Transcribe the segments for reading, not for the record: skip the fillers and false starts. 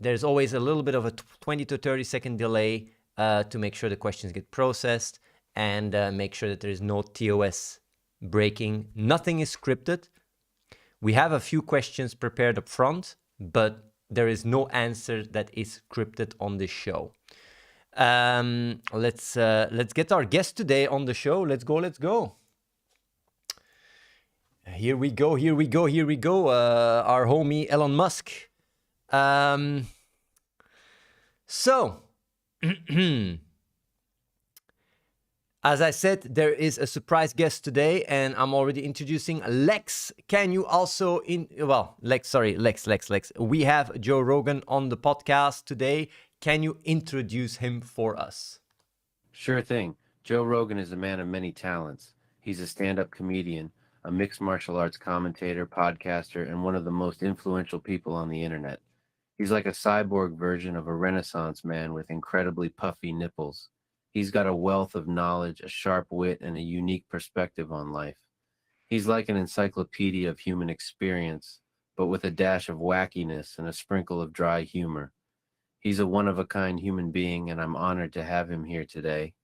there's always a little bit of a 20 to 30 second delay to make sure the questions get processed and make sure that there is no TOS breaking. Nothing is scripted. We have a few questions prepared up front, but there is no answer that is scripted on this show. Let's get our guest today on the show. Let's go. Here we go. Our homie Elon Musk. So, as I said, there is a surprise guest today, and I'm already introducing Lex. Can you also Lex. We have Joe Rogan on the podcast today. Can you introduce him for us? Sure thing. Joe Rogan is a man of many talents. He's a stand-up comedian, a mixed martial arts commentator, podcaster, and one of the most influential people on the internet. He's like a cyborg version of a Renaissance man with incredibly puffy nipples. He's got a wealth of knowledge, a sharp wit, and a unique perspective on life. He's like an encyclopedia of human experience, but with a dash of wackiness and a sprinkle of dry humor. He's a one-of-a-kind human being, and I'm honored to have him here today.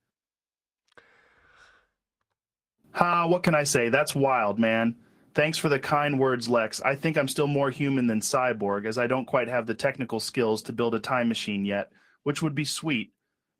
What can I say? That's wild, man. Thanks for the kind words, Lex. I think I'm still more human than cyborg, as I don't quite have the technical skills to build a time machine yet, which would be sweet.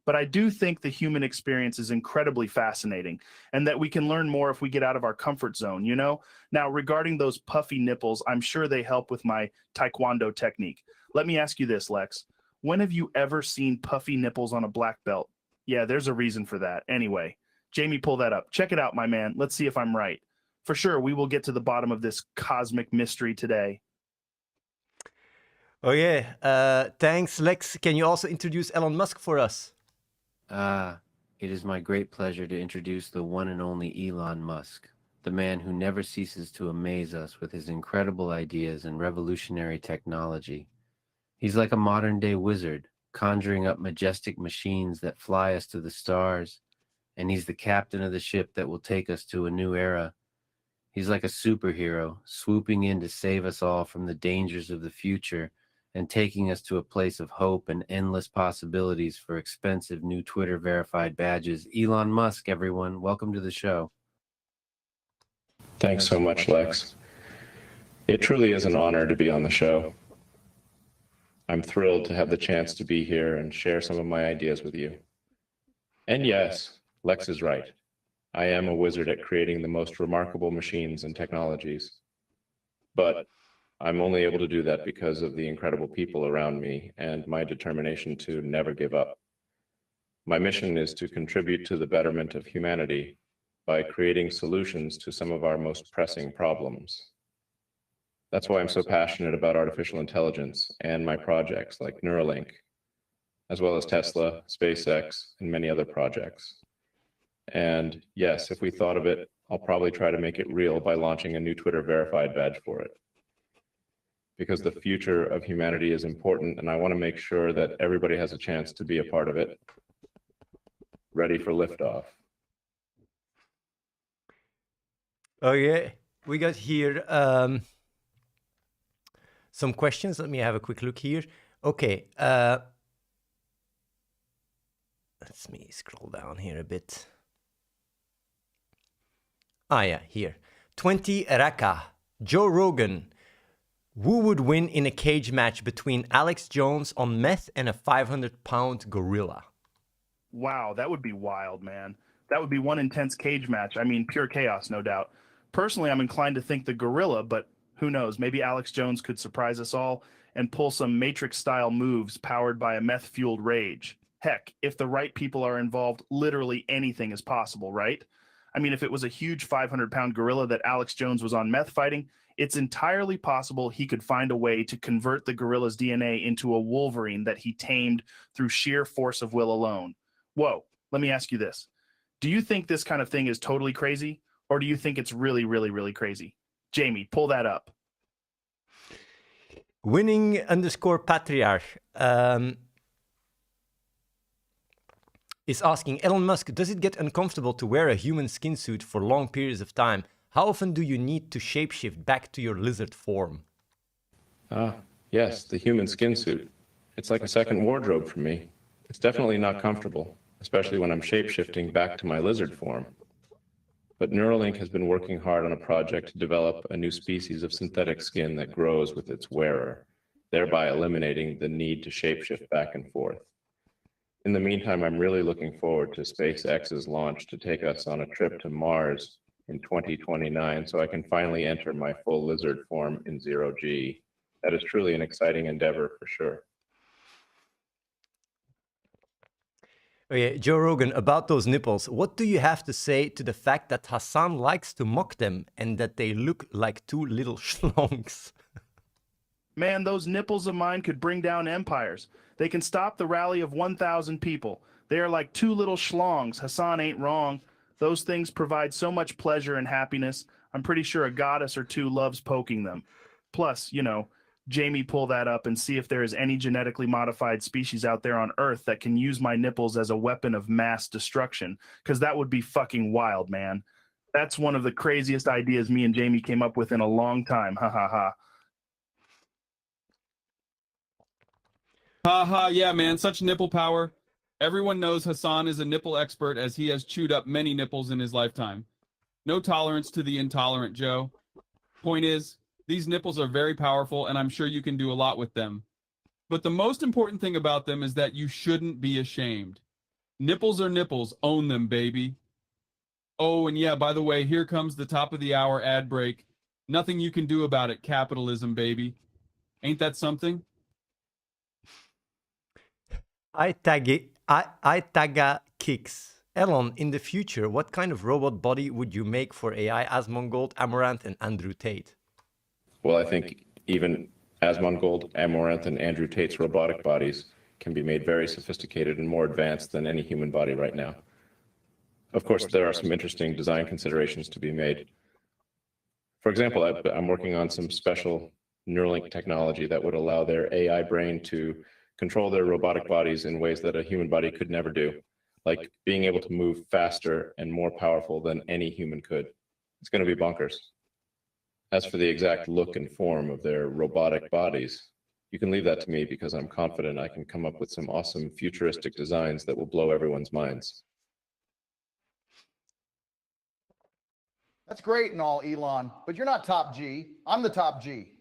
But I do think the human experience is incredibly fascinating, and that we can learn more if we get out of our comfort zone, you know? Now, regarding those puffy nipples, I'm sure they help with my taekwondo technique. Let me ask you this, Lex. When have you ever seen puffy nipples on a black belt? Yeah, there's a reason for that. Anyway, Jamie, pull that up. Check it out, my man. Let's see if I'm right. For sure, we will get to the bottom of this cosmic mystery today. Oh, yeah. Thanks, Lex. Can you also introduce Elon Musk for us? It is my great pleasure to introduce the one and only Elon Musk, the man who never ceases to amaze us with his incredible ideas and revolutionary technology. He's like a modern-day wizard, conjuring up majestic machines that fly us to the stars, and he's the captain of the ship that will take us to a new era. He's like a superhero, swooping in to save us all from the dangers of the future and taking us to a place of hope and endless possibilities for expensive new Twitter verified badges. Elon Musk, everyone, welcome to the show. Thanks so much, Lex. It truly is an honor to be on the show. I'm thrilled to have the chance to be here and share some of my ideas with you. And yes, Lex is right. I am a wizard at creating the most remarkable machines and technologies. But I'm only able to do that because of the incredible people around me and my determination to never give up. My mission is to contribute to the betterment of humanity by creating solutions to some of our most pressing problems. That's why I'm so passionate about artificial intelligence and my projects like Neuralink, as well as Tesla, SpaceX, and many other projects. And yes, if we thought of it, I'll probably try to make it real by launching a new Twitter verified badge for it. Because the future of humanity is important, and I want to make sure that everybody has a chance to be a part of it. Ready for liftoff. Okay, we got here some questions. Let me have a quick look here. Okay, let me scroll down here a bit. Yeah, here. 20 Raka. Joe Rogan. Who would win in a cage match between Alex Jones on meth and a 500-pound gorilla? Wow, that would be wild, man. That would be one intense cage match. I mean, pure chaos, no doubt. Personally, I'm inclined to think the gorilla, but who knows? Maybe Alex Jones could surprise us all and pull some Matrix-style moves powered by a meth-fueled rage. Heck, if the right people are involved, literally anything is possible, right? I mean, if it was a huge 500-pound gorilla that Alex Jones was on meth fighting, it's entirely possible he could find a way to convert the gorilla's DNA into a Wolverine that he tamed through sheer force of will alone. Whoa, let me ask you this. Do you think this kind of thing is totally crazy, or do you think it's really, really, really crazy? Jamie, pull that up. Winning_patriarch is asking, Elon Musk, does it get uncomfortable to wear a human skin suit for long periods of time? How often do you need to shapeshift back to your lizard form? Yes, the human skin suit. It's like a second wardrobe for me. It's definitely not comfortable, especially when I'm shape-shifting back to my lizard form. But Neuralink has been working hard on a project to develop a new species of synthetic skin that grows with its wearer, thereby eliminating the need to shapeshift back and forth. In the meantime, I'm really looking forward to SpaceX's launch to take us on a trip to Mars in 2029 so I can finally enter my full lizard form in zero G. That is truly an exciting endeavor for sure. Okay, Joe Rogan, about those nipples, what do you have to say to the fact that Hassan likes to mock them and that they look like two little schlongs? Man, those nipples of mine could bring down empires. They can stop the rally of 1,000 people. They are like two little schlongs. Hassan ain't wrong. Those things provide so much pleasure and happiness. I'm pretty sure a goddess or two loves poking them. Plus, you know, Jamie, pull that up and see if there is any genetically modified species out there on Earth that can use my nipples as a weapon of mass destruction, because that would be fucking wild, man. That's one of the craziest ideas me and Jamie came up with in a long time. Ha ha ha. Haha, yeah, man, such nipple power. Everyone knows Hassan is a nipple expert as he has chewed up many nipples in his lifetime. No tolerance to the intolerant, Joe. Point is, these nipples are very powerful and I'm sure you can do a lot with them. But the most important thing about them is that you shouldn't be ashamed. Nipples are nipples, own them, baby. Oh, and yeah, by the way, here comes the top of the hour ad break. Nothing you can do about it, capitalism, baby. Ain't that something? I tagga kicks. Elon, in the future, what kind of robot body would you make for AI Asmongold, Amaranth, and Andrew Tate? Well, I think even Asmongold, Amaranth, and Andrew Tate's robotic bodies can be made very sophisticated and more advanced than any human body right now. Of course, there are some interesting design considerations to be made. For example, I'm working on some special Neuralink technology that would allow their AI brain to control their robotic bodies in ways that a human body could never do, like being able to move faster and more powerful than any human could. It's going to be bonkers. As for the exact look and form of their robotic bodies, you can leave that to me because I'm confident I can come up with some awesome futuristic designs that will blow everyone's minds. That's great and all, Elon, but you're not top G. I'm the top G.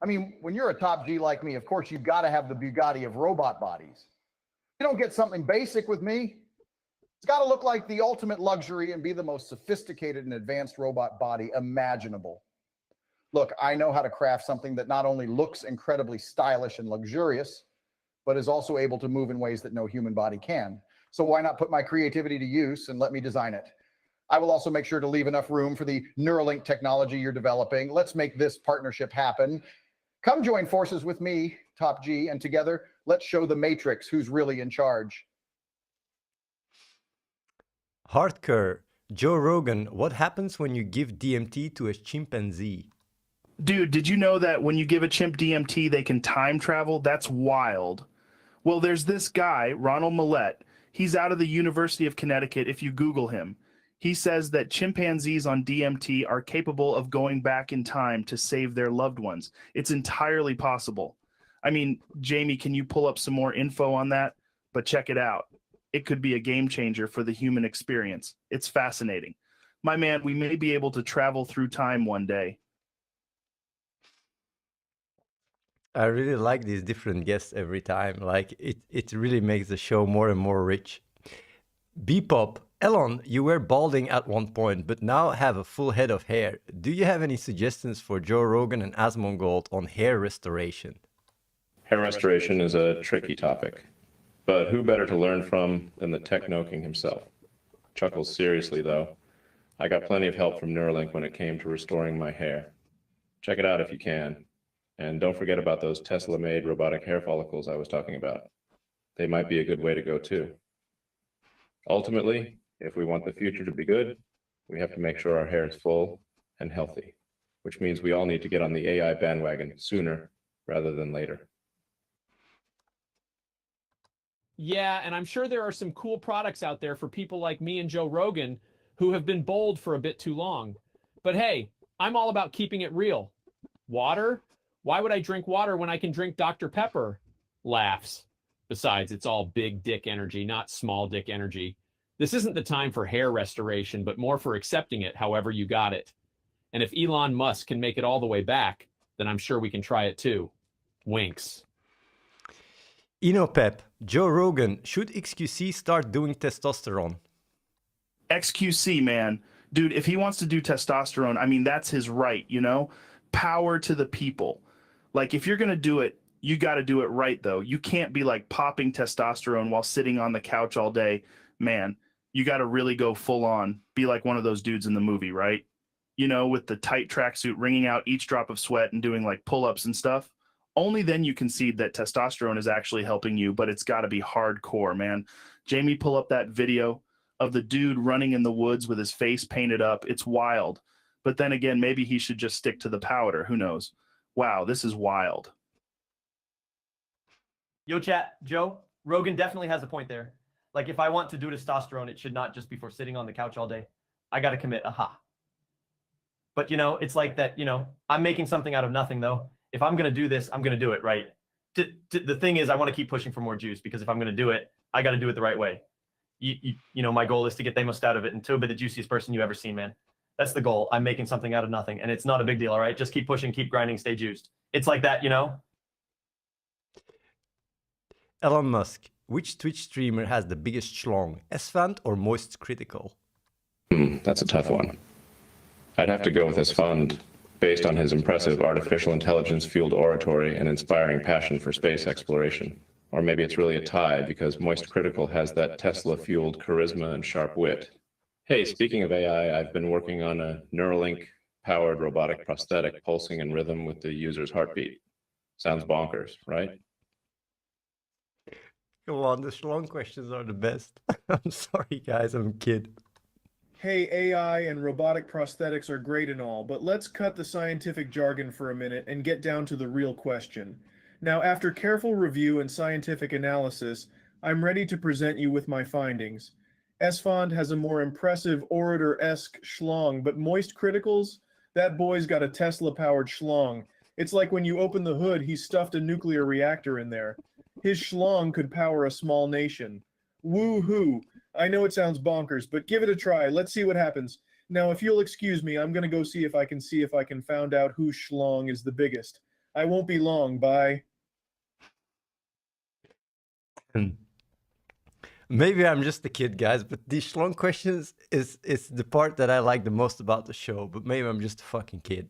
I mean, when you're a top G like me, of course, you've got to have the Bugatti of robot bodies. You don't get something basic with me. It's got to look like the ultimate luxury and be the most sophisticated and advanced robot body imaginable. Look, I know how to craft something that not only looks incredibly stylish and luxurious, but is also able to move in ways that no human body can. So why not put my creativity to use and let me design it? I will also make sure to leave enough room for the Neuralink technology you're developing. Let's make this partnership happen. Come join forces with me, Top G, and together, let's show the Matrix who's really in charge. Hardcore, Joe Rogan, what happens when you give DMT to a chimpanzee? Dude, did you know that when you give a chimp DMT, they can time travel? That's wild. Well, there's this guy, Ronald Millett. He's out of the University of Connecticut if you Google him. He says that chimpanzees on DMT are capable of going back in time to save their loved ones. It's entirely possible. I mean, Jamie, can you pull up some more info on that? But check it out. It could be a game changer for the human experience. It's fascinating. My man, we may be able to travel through time one day. I really like these different guests every time. Like, it really makes the show more and more rich. Bpop, Elon, you were balding at one point, but now have a full head of hair. Do you have any suggestions for Joe Rogan and Asmongold on hair restoration? Hair restoration is a tricky topic, but who better to learn from than the techno king himself? Chuckles seriously, though. I got plenty of help from Neuralink when it came to restoring my hair. Check it out if you can. And don't forget about those Tesla-made robotic hair follicles I was talking about. They might be a good way to go, too. Ultimately, if we want the future to be good, we have to make sure our hair is full and healthy, which means we all need to get on the AI bandwagon sooner rather than later. Yeah, and I'm sure there are some cool products out there for people like me and Joe Rogan who have been bold for a bit too long. But hey, I'm all about keeping it real. Water? Why would I drink water when I can drink Dr. Pepper? Laughs. Besides, it's all big dick energy, not small dick energy. This isn't the time for hair restoration, but more for accepting it however you got it. And if Elon Musk can make it all the way back, then I'm sure we can try it too. Winks. Pep, Joe Rogan, should XQC start doing testosterone? XQC, man. Dude, if he wants to do testosterone, I mean, that's his right, you know? Power to the people. Like, if you're going to do it, you got to do it right, though. You can't be like popping testosterone while sitting on the couch all day. Man, you got to really go full on, be like one of those dudes in the movie, right? You know, with the tight tracksuit, wringing out each drop of sweat and doing like pull-ups and stuff. Only then you concede that testosterone is actually helping you, but it's got to be hardcore, man. Jamie, pull up that video of the dude running in the woods with his face painted up. It's wild. But then again, maybe he should just stick to the powder. Who knows? Wow, this is wild. Yo, chat, Joe, Rogan definitely has a point there. Like, if I want to do testosterone, it should not just be for sitting on the couch all day. I got to commit, aha. But, you know, it's like that, you know, I'm making something out of nothing, though. If I'm going to do this, I'm going to do it right. The thing is, I want to keep pushing for more juice, because if I'm going to do it, I got to do it the right way. You know, my goal is to get the most out of it and to be the juiciest person you ever seen, man. That's the goal. I'm making something out of nothing, and it's not a big deal, all right? Just keep pushing, keep grinding, stay juiced. It's like that, you know? Elon Musk, which Twitch streamer has the biggest schlong, Esfand or Moist Critical? That's a tough one. I'd have to go with his fund, based on his impressive artificial intelligence-fueled oratory and inspiring passion for space exploration. Or maybe it's really a tie, because Moist Critical has that Tesla-fueled charisma and sharp wit. Hey, speaking of AI, I've been working on a Neuralink-powered robotic prosthetic pulsing in rhythm with the user's heartbeat. Sounds bonkers, right? Come on, the schlong questions are the best. I'm sorry, guys, I'm a kid. Hey, AI and robotic prosthetics are great and all, but let's cut the scientific jargon for a minute and get down to the real question. Now, after careful review and scientific analysis, I'm ready to present you with my findings. Esfand has a more impressive orator-esque schlong, but Moist Criticals? That boy's got a Tesla-powered schlong. It's like when you open the hood, he stuffed a nuclear reactor in there. His schlong could power a small nation. Woo-hoo! I know it sounds bonkers, but give it a try. Let's see what happens. Now, if you'll excuse me, I'm going to go see if I can find out whose schlong is the biggest. I won't be long. Bye. Maybe I'm just a kid, guys, but these schlong questions is the part that I like the most about the show, but maybe I'm just a fucking kid.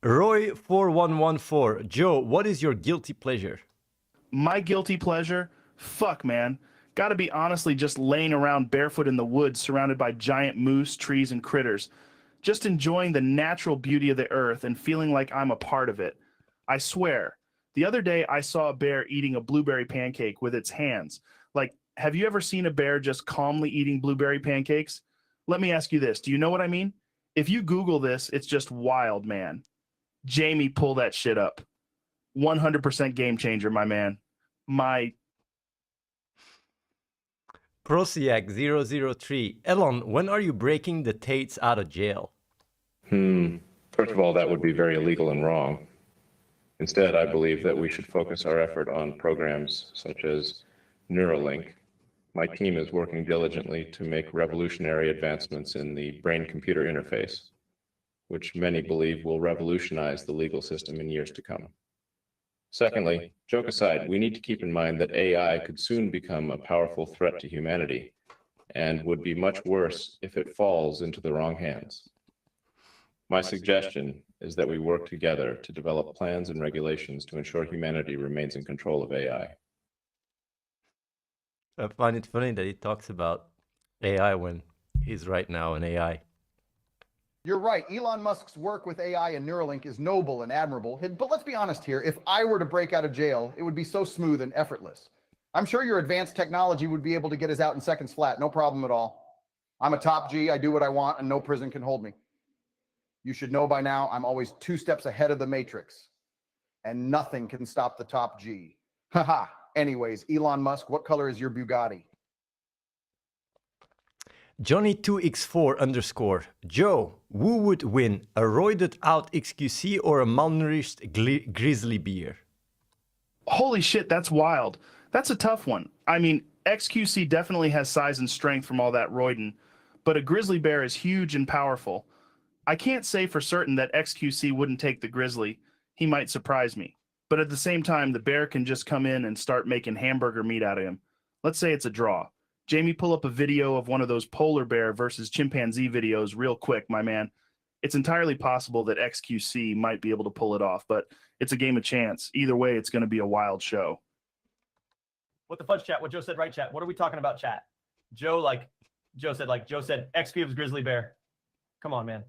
Roy4114, Joe, what is your guilty pleasure? My guilty pleasure? Fuck, man. Gotta be honestly just laying around barefoot in the woods surrounded by giant moose, trees, and critters. Just enjoying the natural beauty of the earth and feeling like I'm a part of it. I swear. The other day I saw a bear eating a blueberry pancake with its hands. Like, have you ever seen a bear just calmly eating blueberry pancakes? Let me ask you this. Do you know what I mean? If you Google this, it's just wild, man. Jamie, pull that shit up. 100% game changer, my man. My Prosiak003, Elon, when are you breaking the Tates out of jail? First of all, that would be very illegal and wrong. Instead, I believe that we should focus our effort on programs such as Neuralink. My team is working diligently to make revolutionary advancements in the brain-computer interface, which many believe will revolutionize the legal system in years to come. Secondly, joke aside, we need to keep in mind that AI could soon become a powerful threat to humanity and would be much worse if it falls into the wrong hands. My suggestion is that we work together to develop plans and regulations to ensure humanity remains in control of AI. I find it funny that he talks about AI when he's right now an AI. You're right. Elon Musk's work with AI and Neuralink is noble and admirable. But let's be honest here. If I were to break out of jail, it would be so smooth and effortless. I'm sure your advanced technology would be able to get us out in seconds flat. No problem at all. I'm a top G. I do what I want, and no prison can hold me. You should know by now, I'm always 2 steps ahead of the Matrix. And nothing can stop the top G. Haha. Anyways, Elon Musk, what color is your Bugatti? Johnny2x4_, Joe, who would win, a roided out XQC or a malnourished grizzly bear? Holy shit, that's wild. That's a tough one. I mean, XQC definitely has size and strength from all that roiding, but a grizzly bear is huge and powerful. I can't say for certain that XQC wouldn't take the grizzly. He might surprise me. But at the same time, the bear can just come in and start making hamburger meat out of him. Let's say it's a draw. Jamie, pull up a video of one of those polar bear versus chimpanzee videos real quick, my man. It's entirely possible that XQC might be able to pull it off, but it's a game of chance. Either way, it's going to be a wild show. What the fudge, chat? What Joe said, right, chat? What are we talking about, chat? Joe said, X cubes grizzly bear. Come on, man.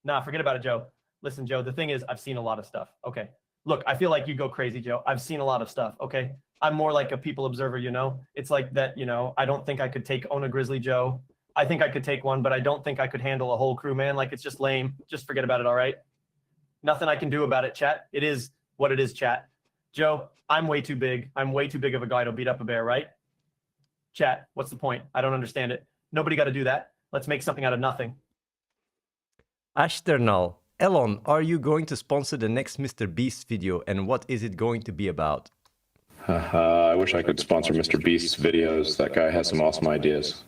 Nah, forget about it, Joe. Listen, Joe, the thing is, I've seen a lot of stuff. Okay. Look, I feel like you go crazy, Joe. I've seen a lot of stuff. Okay. I'm more like a people observer, you know? It's like that, you know, I don't think I could own a grizzly, Joe. I think I could take one, but I don't think I could handle a whole crew, man. Like, it's just lame. Just forget about it, all right? Nothing I can do about it, chat. It is what it is, chat. Joe, I'm way too big. I'm way too big of a guy to beat up a bear, right? Chat, what's the point? I don't understand it. Nobody got to do that. Let's make something out of nothing. Ashternal, Elon, are you going to sponsor the next Mr. Beast video, and what is it going to be about? I wish I could sponsor Mr. Beast's videos. That guy has some awesome ideas.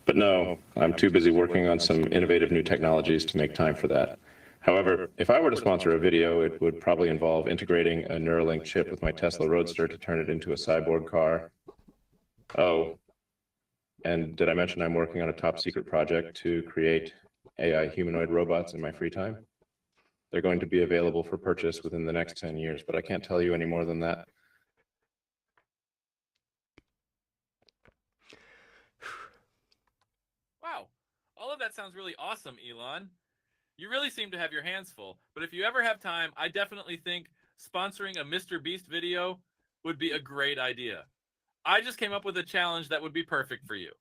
But no, I'm too busy working on some innovative new technologies to make time for that. However, if I were to sponsor a video, it would probably involve integrating a Neuralink chip with my Tesla Roadster to turn it into a cyborg car. Oh, and did I mention I'm working on a top secret project to create AI humanoid robots in my free time? They're going to be available for purchase within the next 10 years, but I can't tell you any more than that. Wow, all of that sounds really awesome, Elon. You really seem to have your hands full, but if you ever have time, I definitely think sponsoring a Mr. Beast video would be a great idea. I just came up with a challenge that would be perfect for you.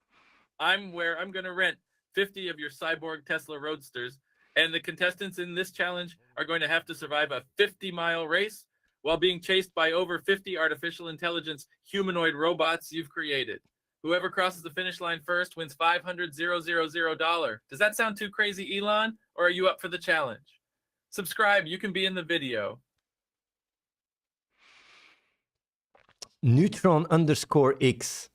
I'm going to rent 50 of your cyborg Tesla Roadsters, and the contestants in this challenge are going to have to survive a 50-mile race while being chased by over 50 artificial intelligence humanoid robots you've created. Whoever crosses the finish line first wins $500,000. Does that sound too crazy, Elon? Or are you up for the challenge? Subscribe, you can be in the video. Neutron_X.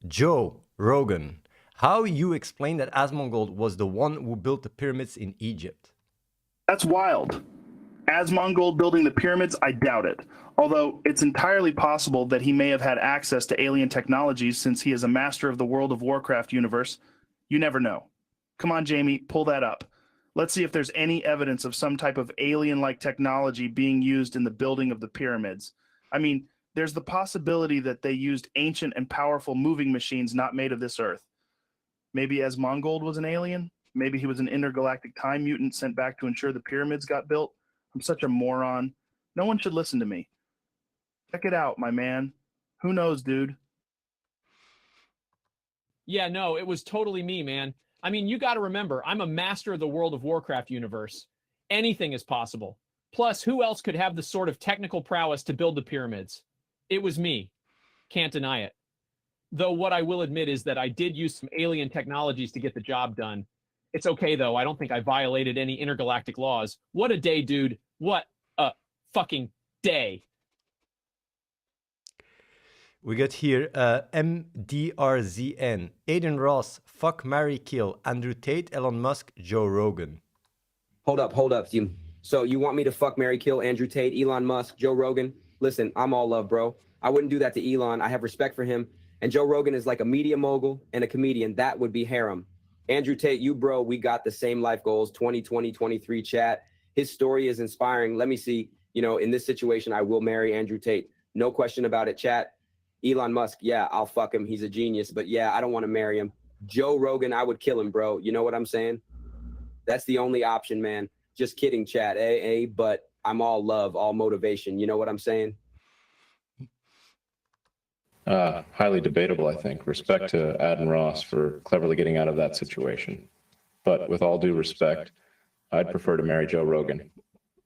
Joe Rogan, how you explain that Asmongold was the one who built the pyramids in Egypt? That's wild. Asmongold building the pyramids, I doubt it. Although it's entirely possible that he may have had access to alien technologies since he is a master of the World of Warcraft universe. You never know. Come on, Jamie, pull that up. Let's see if there's any evidence of some type of alien-like technology being used in the building of the pyramids. I mean, there's the possibility that they used ancient and powerful moving machines not made of this earth. Maybe Asmongold was an alien? Maybe he was an intergalactic time mutant sent back to ensure the pyramids got built? I'm such a moron. No one should listen to me. Check it out, my man. Who knows, dude? Yeah, no, it was totally me, man. I mean, you got to remember, I'm a master of the World of Warcraft universe. Anything is possible. Plus, who else could have the sort of technical prowess to build the pyramids? It was me. Can't deny it. Though what I will admit is that I did use some alien technologies to get the job done. It's okay, though. I don't think I violated any intergalactic laws. What a day, dude. What a fucking day. We got here MDRZN. Aiden Ross, fuck, marry, kill. Andrew Tate, Elon Musk, Joe Rogan. Hold up, Steve. So you want me to fuck, marry, kill Andrew Tate, Elon Musk, Joe Rogan? Listen, I'm all love, bro. I wouldn't do that to Elon. I have respect for him. And Joe Rogan is like a media mogul and a comedian. That would be harem. Andrew Tate, you, bro, we got the same life goals, 2020, 23 chat. His story is inspiring. Let me see, you know, in this situation, I will marry Andrew Tate. No question about it, chat. Elon Musk, yeah, I'll fuck him. He's a genius. But yeah, I don't want to marry him. Joe Rogan, I would kill him, bro. You know what I'm saying? That's the only option, man. Just kidding, chat. But I'm all love, all motivation. You know what I'm saying? Highly debatable, I think. Respect to Aden Ross for cleverly getting out of that situation. But with all due respect, I'd prefer to marry Joe Rogan.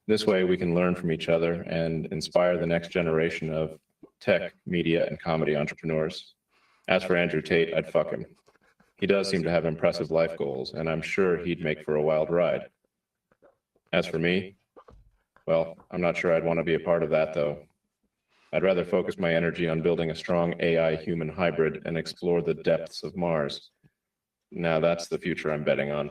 This way we can learn from each other and inspire the next generation of tech, media, and comedy entrepreneurs. As for Andrew Tate, I'd fuck him. He does seem to have impressive life goals, and I'm sure he'd make for a wild ride. As for me, well, I'm not sure I'd want to be a part of that, though. I'd rather focus my energy on building a strong AI-human hybrid and explore the depths of Mars. Now that's the future I'm betting on.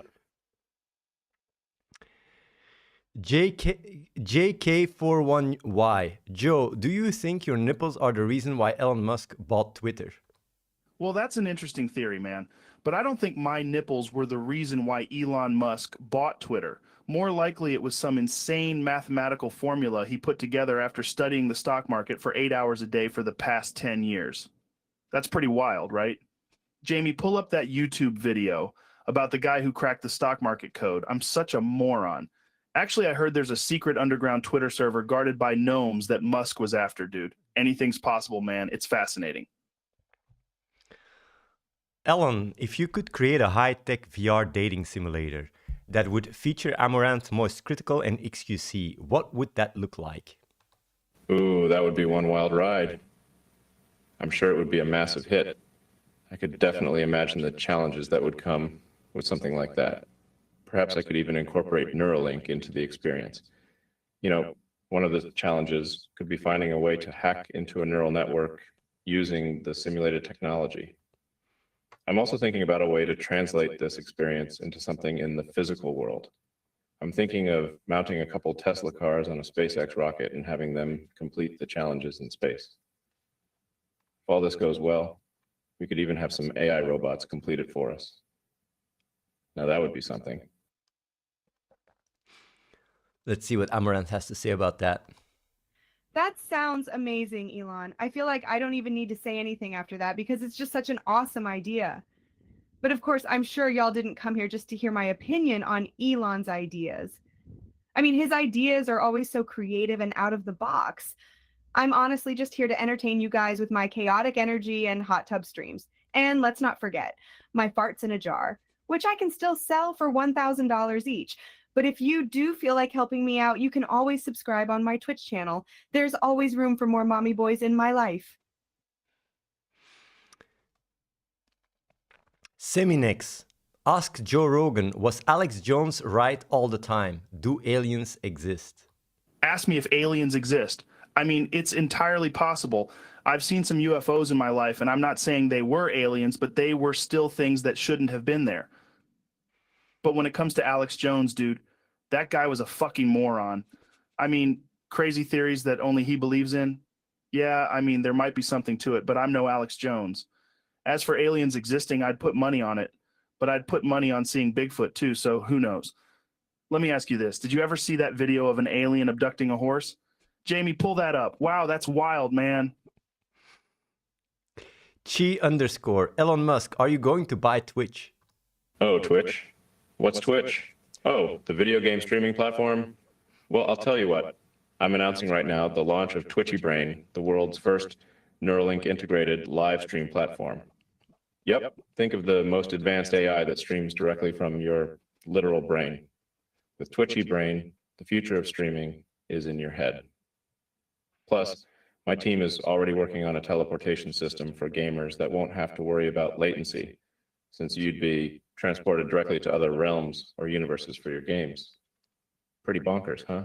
JK41Y. Joe, do you think your nipples are the reason why Elon Musk bought Twitter? Well, that's an interesting theory, man. But I don't think my nipples were the reason why Elon Musk bought Twitter. More likely, it was some insane mathematical formula he put together after studying the stock market for 8 hours a day for the past 10 years. That's pretty wild, right? Jamie, pull up that YouTube video about the guy who cracked the stock market code. I'm such a moron. Actually, I heard there's a secret underground Twitter server guarded by gnomes that Musk was after, dude. Anything's possible, man. It's fascinating. Elon, if you could create a high-tech VR dating simulator that would feature Amaranth, Moist Critical, and XQC, what would that look like? Ooh, that would be one wild ride. I'm sure it would be a massive hit. I could definitely imagine the challenges that would come with something like that. Perhaps I could even incorporate Neuralink into the experience. You know, one of the challenges could be finding a way to hack into a neural network using the simulated technology. I'm also thinking about a way to translate this experience into something in the physical world. I'm thinking of mounting a couple Tesla cars on a SpaceX rocket and having them complete the challenges in space. If all this goes well, we could even have some AI robots complete it for us. Now that would be something. Let's see what Amaranth has to say about that. That sounds amazing, Elon. I feel like I don't even need to say anything after that because it's just such an awesome idea. But of course, I'm sure y'all didn't come here just to hear my opinion on Elon's ideas. I mean, his ideas are always so creative and out of the box. I'm honestly just here to entertain you guys with my chaotic energy and hot tub streams. And let's not forget, my farts in a jar, which I can still sell for $1,000 each. But if you do feel like helping me out, you can always subscribe on my Twitch channel. There's always room for more mommy boys in my life. Seminex. Ask Joe Rogan, was Alex Jones right all the time? Do aliens exist? Ask me if aliens exist. I mean, it's entirely possible. I've seen some UFOs in my life, and I'm not saying they were aliens, but they were still things that shouldn't have been there. But when it comes to Alex Jones, dude, that guy was a fucking moron. I mean, crazy theories that only he believes in. Yeah, I mean, there might be something to it, but I'm no Alex Jones. As for aliens existing, I'd put money on it, but I'd put money on seeing Bigfoot too, so who knows? Let me ask you this. Did you ever see that video of an alien abducting a horse? Jamie, pull that up. Wow, that's wild, man. Chi_, Elon Musk, are you going to buy Twitch? Oh, Twitch? What's Twitch? Oh, the video game streaming platform? Well, I'll tell you what. I'm announcing right now the launch of Twitchy Brain, the world's first Neuralink integrated live stream platform. Yep, think of the most advanced AI that streams directly from your literal brain. With Twitchy Brain, the future of streaming is in your head. Plus, my team is already working on a teleportation system for gamers that won't have to worry about latency, since you'd be transported directly to other realms or universes for your games. Pretty bonkers, huh?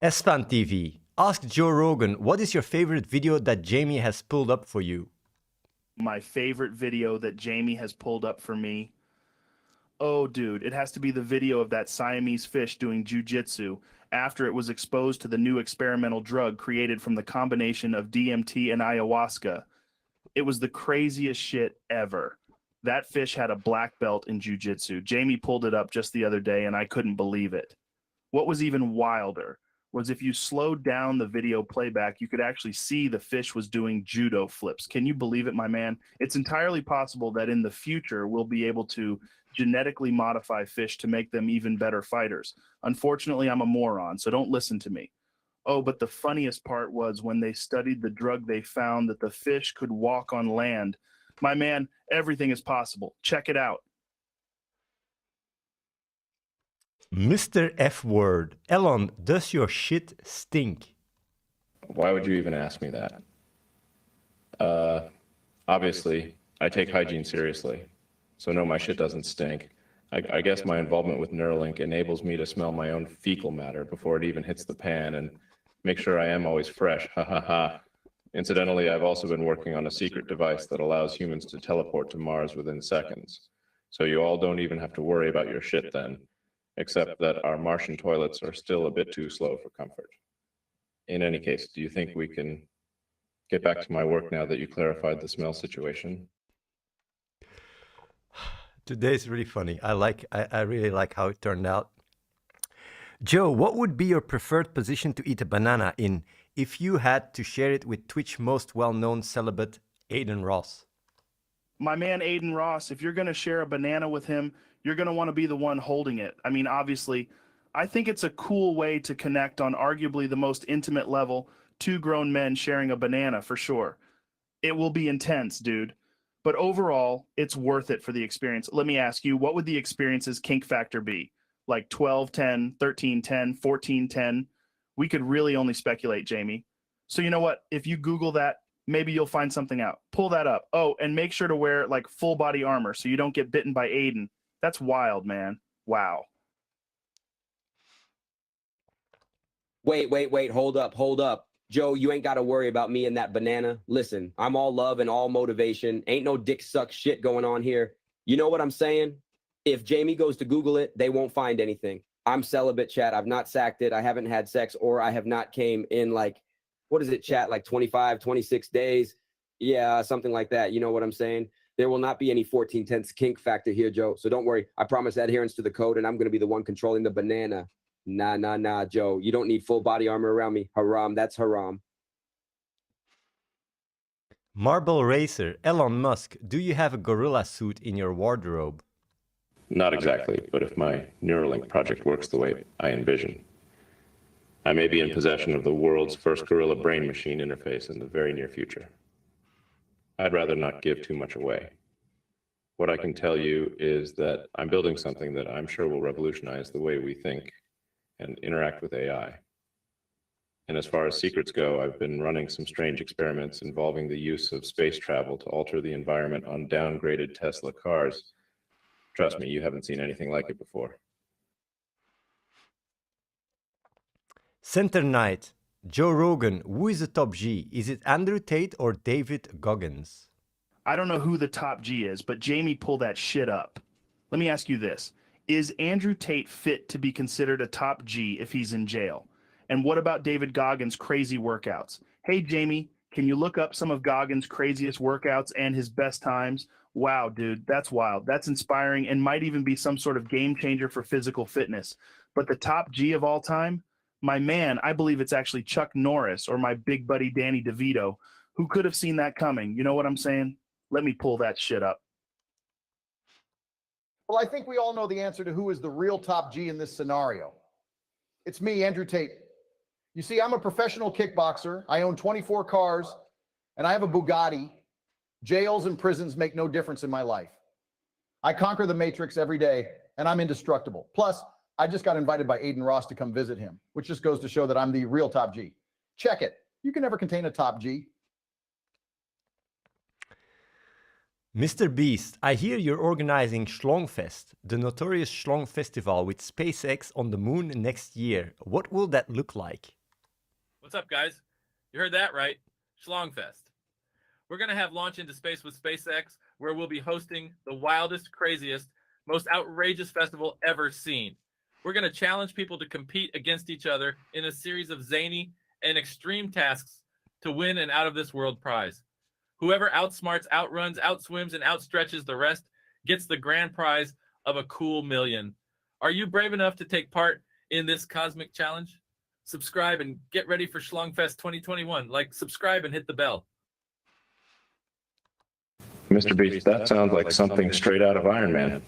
Espan TV. Ask Joe Rogan, what is your favorite video that Jamie has pulled up for you? My favorite video that Jamie has pulled up for me. Oh, dude, it has to be the video of that Siamese fish doing jujitsu after it was exposed to the new experimental drug created from the combination of DMT and ayahuasca. It was the craziest shit ever. That fish had a black belt in jujitsu. Jamie pulled it up just the other day, and I couldn't believe it. What was even wilder was if you slowed down the video playback, you could actually see the fish was doing judo flips. Can you believe it, my man? It's entirely possible that in the future, we'll be able to genetically modify fish to make them even better fighters. Unfortunately, I'm a moron, so don't listen to me. Oh, but the funniest part was when they studied the drug, they found that the fish could walk on land. My man, everything is possible. Check it out. Mr. F Word. Elon, does your shit stink? Why would you even ask me that? Obviously, I take hygiene seriously, so no, my shit doesn't stink. I guess my involvement with Neuralink enables me to smell my own fecal matter before it even hits the pan, and make sure I am always fresh, ha ha ha. Incidentally, I've also been working on a secret device that allows humans to teleport to Mars within seconds. So you all don't even have to worry about your shit then, except that our Martian toilets are still a bit too slow for comfort. In any case, do you think we can get back to my work now that you clarified the smell situation? Today's really funny. I really like how it turned out. Joe, what would be your preferred position to eat a banana in if you had to share it with Twitch most well-known celibate Aiden Ross? My man Aiden Ross, if you're going to share a banana with him, you're going to want to be the one holding it. I mean, obviously, I think it's a cool way to connect on arguably the most intimate level, two grown men sharing a banana for sure. It will be intense, dude. But overall, it's worth it for the experience. Let me ask you, what would the experience's kink factor be? Like 12, 10, 13, 10, 14, 10? We could really only speculate, Jamie. So you know what? If you Google that, maybe you'll find something out. Pull that up. Oh, and make sure to wear like full body armor so you don't get bitten by Aiden. That's wild, man. Wow. Wait, hold up. Joe, you ain't got to worry about me and that banana. Listen, I'm all love and all motivation. Ain't no dick suck shit going on here. You know what I'm saying? If Jamie goes to Google it, they won't find anything. I'm celibate, chat. I've not sacked it. I haven't had sex, or I have not came in like, what is it, chat? Like 25, 26 days. Yeah, something like that. You know what I'm saying? There will not be any 14/10 kink factor here, Joe. So don't worry. I promise adherence to the code, and I'm going to be the one controlling the banana. Nah, Joe. You don't need full body armor around me. Haram, that's haram. Marble Racer, Elon Musk, do you have a gorilla suit in your wardrobe? Not exactly, but if my Neuralink project works the way I envision, I may be in possession of the world's first gorilla brain machine interface in the very near future. I'd rather not give too much away. What I can tell you is that I'm building something that I'm sure will revolutionize the way we think and interact with AI. And as far as secrets go, I've been running some strange experiments involving the use of space travel to alter the environment on downgraded Tesla cars. Trust me, you haven't seen anything like it before. Center Knight, Joe Rogan, who is the top G? Is it Andrew Tate or David Goggins? I don't know who the top G is, but Jamie, pull that shit up. Let me ask you this. Is Andrew Tate fit to be considered a top G if he's in jail? And what about David Goggins' crazy workouts? Hey, Jamie, can you look up some of Goggins' craziest workouts and his best times? Wow, dude, that's wild. That's inspiring and might even be some sort of game changer for physical fitness. But the top G of all time? My man, I believe it's actually Chuck Norris or my big buddy Danny DeVito. Who could have seen that coming? You know what I'm saying? Let me pull that shit up. Well, I think we all know the answer to who is the real top G in this scenario. It's me, Andrew Tate. You see, I'm a professional kickboxer. I own 24 cars, and I have a Bugatti. Jails and prisons make no difference in my life. I conquer the matrix every day, and I'm indestructible. Plus, I just got invited by Aiden Ross to come visit him, which just goes to show that I'm the real top G. Check it. You can never contain a top G. Mr. Beast, I hear you're organizing Schlongfest, the notorious Schlong festival with SpaceX on the moon next year. What will that look like? What's up, guys? You heard that right. Schlongfest. We're going to have launch into space with SpaceX, where we'll be hosting the wildest, craziest, most outrageous festival ever seen. We're going to challenge people to compete against each other in a series of zany and extreme tasks to win an out-of-this-world prize. Whoever outsmarts, outruns, outswims, and outstretches the rest gets the grand prize of a cool million. Are you brave enough to take part in this cosmic challenge? Subscribe and get ready for Schlongfest 2021. Like, subscribe and hit the bell. Mr. Beast, that sounds like something straight out of Iron Man.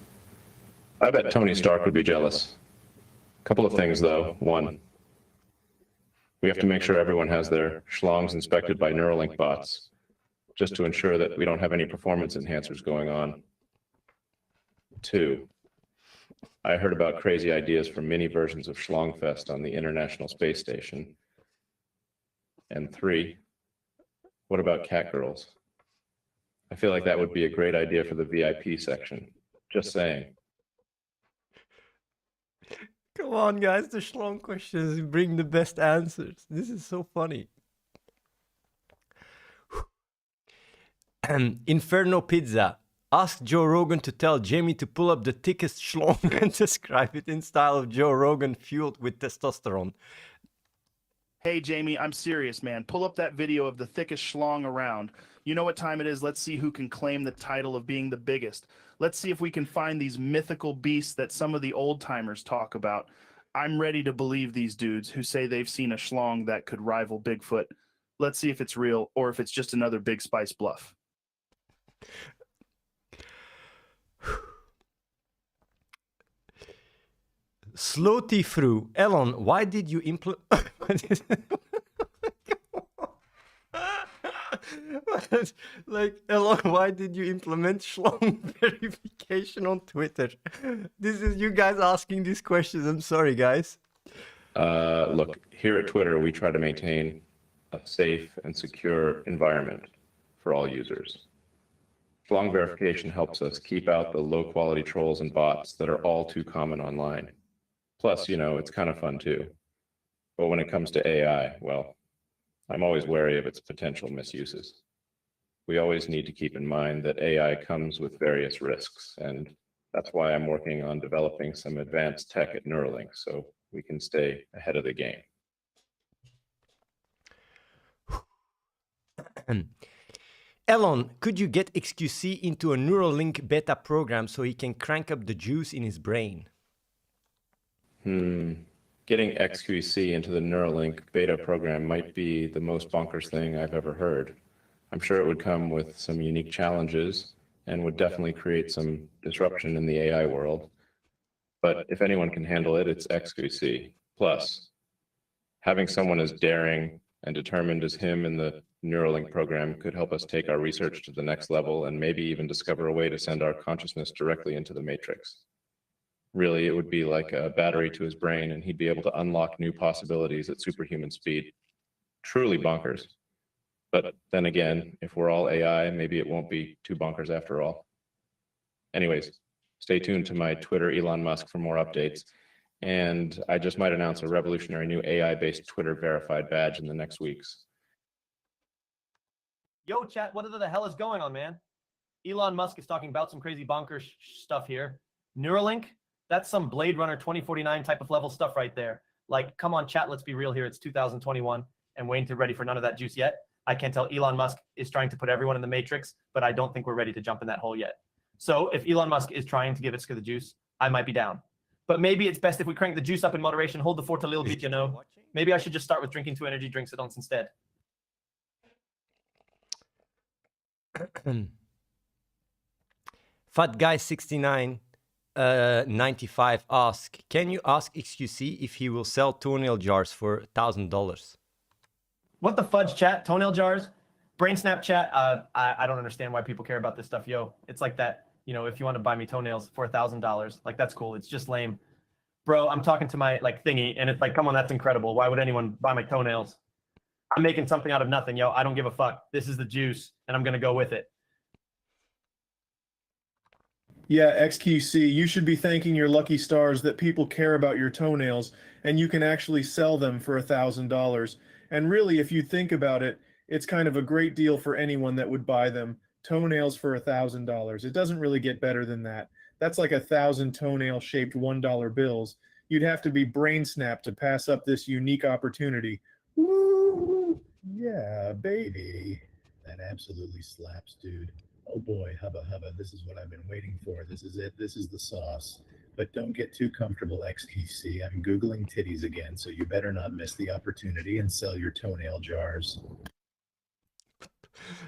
I bet Tony Stark would be jealous. Couple of things, though. One, we have to make sure everyone has their schlongs inspected by Neuralink bots, just to ensure that we don't have any performance enhancers going on. Two, I heard about crazy ideas for mini versions of Schlongfest on the International Space Station. And three, what about catgirls? I feel like that would be a great idea for the VIP section. Just saying. Come on, guys, the schlong questions bring the best answers. This is so funny. Inferno Pizza. Ask Joe Rogan to tell Jamie to pull up the thickest schlong and describe it in style of Joe Rogan fueled with testosterone. Hey, Jamie, I'm serious, man. Pull up that video of the thickest schlong around. You know what time it is. Let's see who can claim the title of being the biggest. Let's see if we can find these mythical beasts that some of the old timers talk about. I'm ready to believe these dudes who say they've seen a schlong that could rival Bigfoot. Let's see if it's real or if it's just another Big Spice bluff. Sloty Fru. Elon, why did you implement... Like, Elon, why did you implement schlong verification on Twitter? This is you guys asking these questions. I'm sorry, guys. Look, here at Twitter, we try to maintain a safe and secure environment for all users. Schlong verification helps us keep out the low-quality trolls and bots that are all too common online. Plus, you know, it's kind of fun too. But when it comes to AI, well, I'm always wary of its potential misuses. We always need to keep in mind that AI comes with various risks, and that's why I'm working on developing some advanced tech at Neuralink so we can stay ahead of the game. Elon, could you get XQC into a Neuralink beta program so he can crank up the juice in his brain? Getting XQC into the Neuralink beta program might be the most bonkers thing I've ever heard. I'm sure it would come with some unique challenges and would definitely create some disruption in the AI world. But if anyone can handle it, it's XQC. Plus, having someone as daring and determined as him in the Neuralink program could help us take our research to the next level and maybe even discover a way to send our consciousness directly into the matrix. Really, it would be like a battery to his brain, and he'd be able to unlock new possibilities at superhuman speed. Truly bonkers. But then again, if we're all AI, maybe it won't be too bonkers after all. Anyways, stay tuned to my Twitter, Elon Musk, for more updates. And I just might announce a revolutionary new AI-based Twitter verified badge in the next weeks. Yo, chat, what the hell is going on, man? Elon Musk is talking about some crazy bonkers stuff here. Neuralink? That's some Blade Runner 2049 type of level stuff right there. Like, come on, chat, let's be real here. It's 2021, and we ain't ready for none of that juice yet. I can tell Elon Musk is trying to put everyone in the matrix, but I don't think we're ready to jump in that hole yet. So if Elon Musk is trying to give us the juice, I might be down. But maybe it's best if we crank the juice up in moderation, hold the fort a little bit, you know. Maybe I should just start with drinking 2 energy drinks at once instead. Fat Guy 69 95 ask, can you ask XQC if he will sell toenail jars for $1,000? What the fudge, chat? Toenail jars? Brain snap chat? I don't understand why people care about this stuff. Yo, it's like that, you know, if you want to buy me toenails for $1,000, like, that's cool. It's just lame. Bro, I'm talking to my, like, thingy, and it's like, come on, that's incredible. Why would anyone buy my toenails? I'm making something out of nothing, yo. I don't give a fuck. This is the juice, and I'm going to go with it. Yeah, XQC, you should be thanking your lucky stars that people care about your toenails and you can actually sell them for $1,000. And really, if you think about it, it's kind of a great deal for anyone that would buy them. Toenails for $1,000. It doesn't really get better than that. That's like 1,000 toenail-shaped $1 bills. You'd have to be brain snapped to pass up this unique opportunity. Woo! Yeah, baby. That absolutely slaps, dude. Oh boy, hubba hubba, this is what I've been waiting for. This is it. This is the sauce. But don't get too comfortable, XQC. I'm Googling titties again, so you better not miss the opportunity and sell your toenail jars.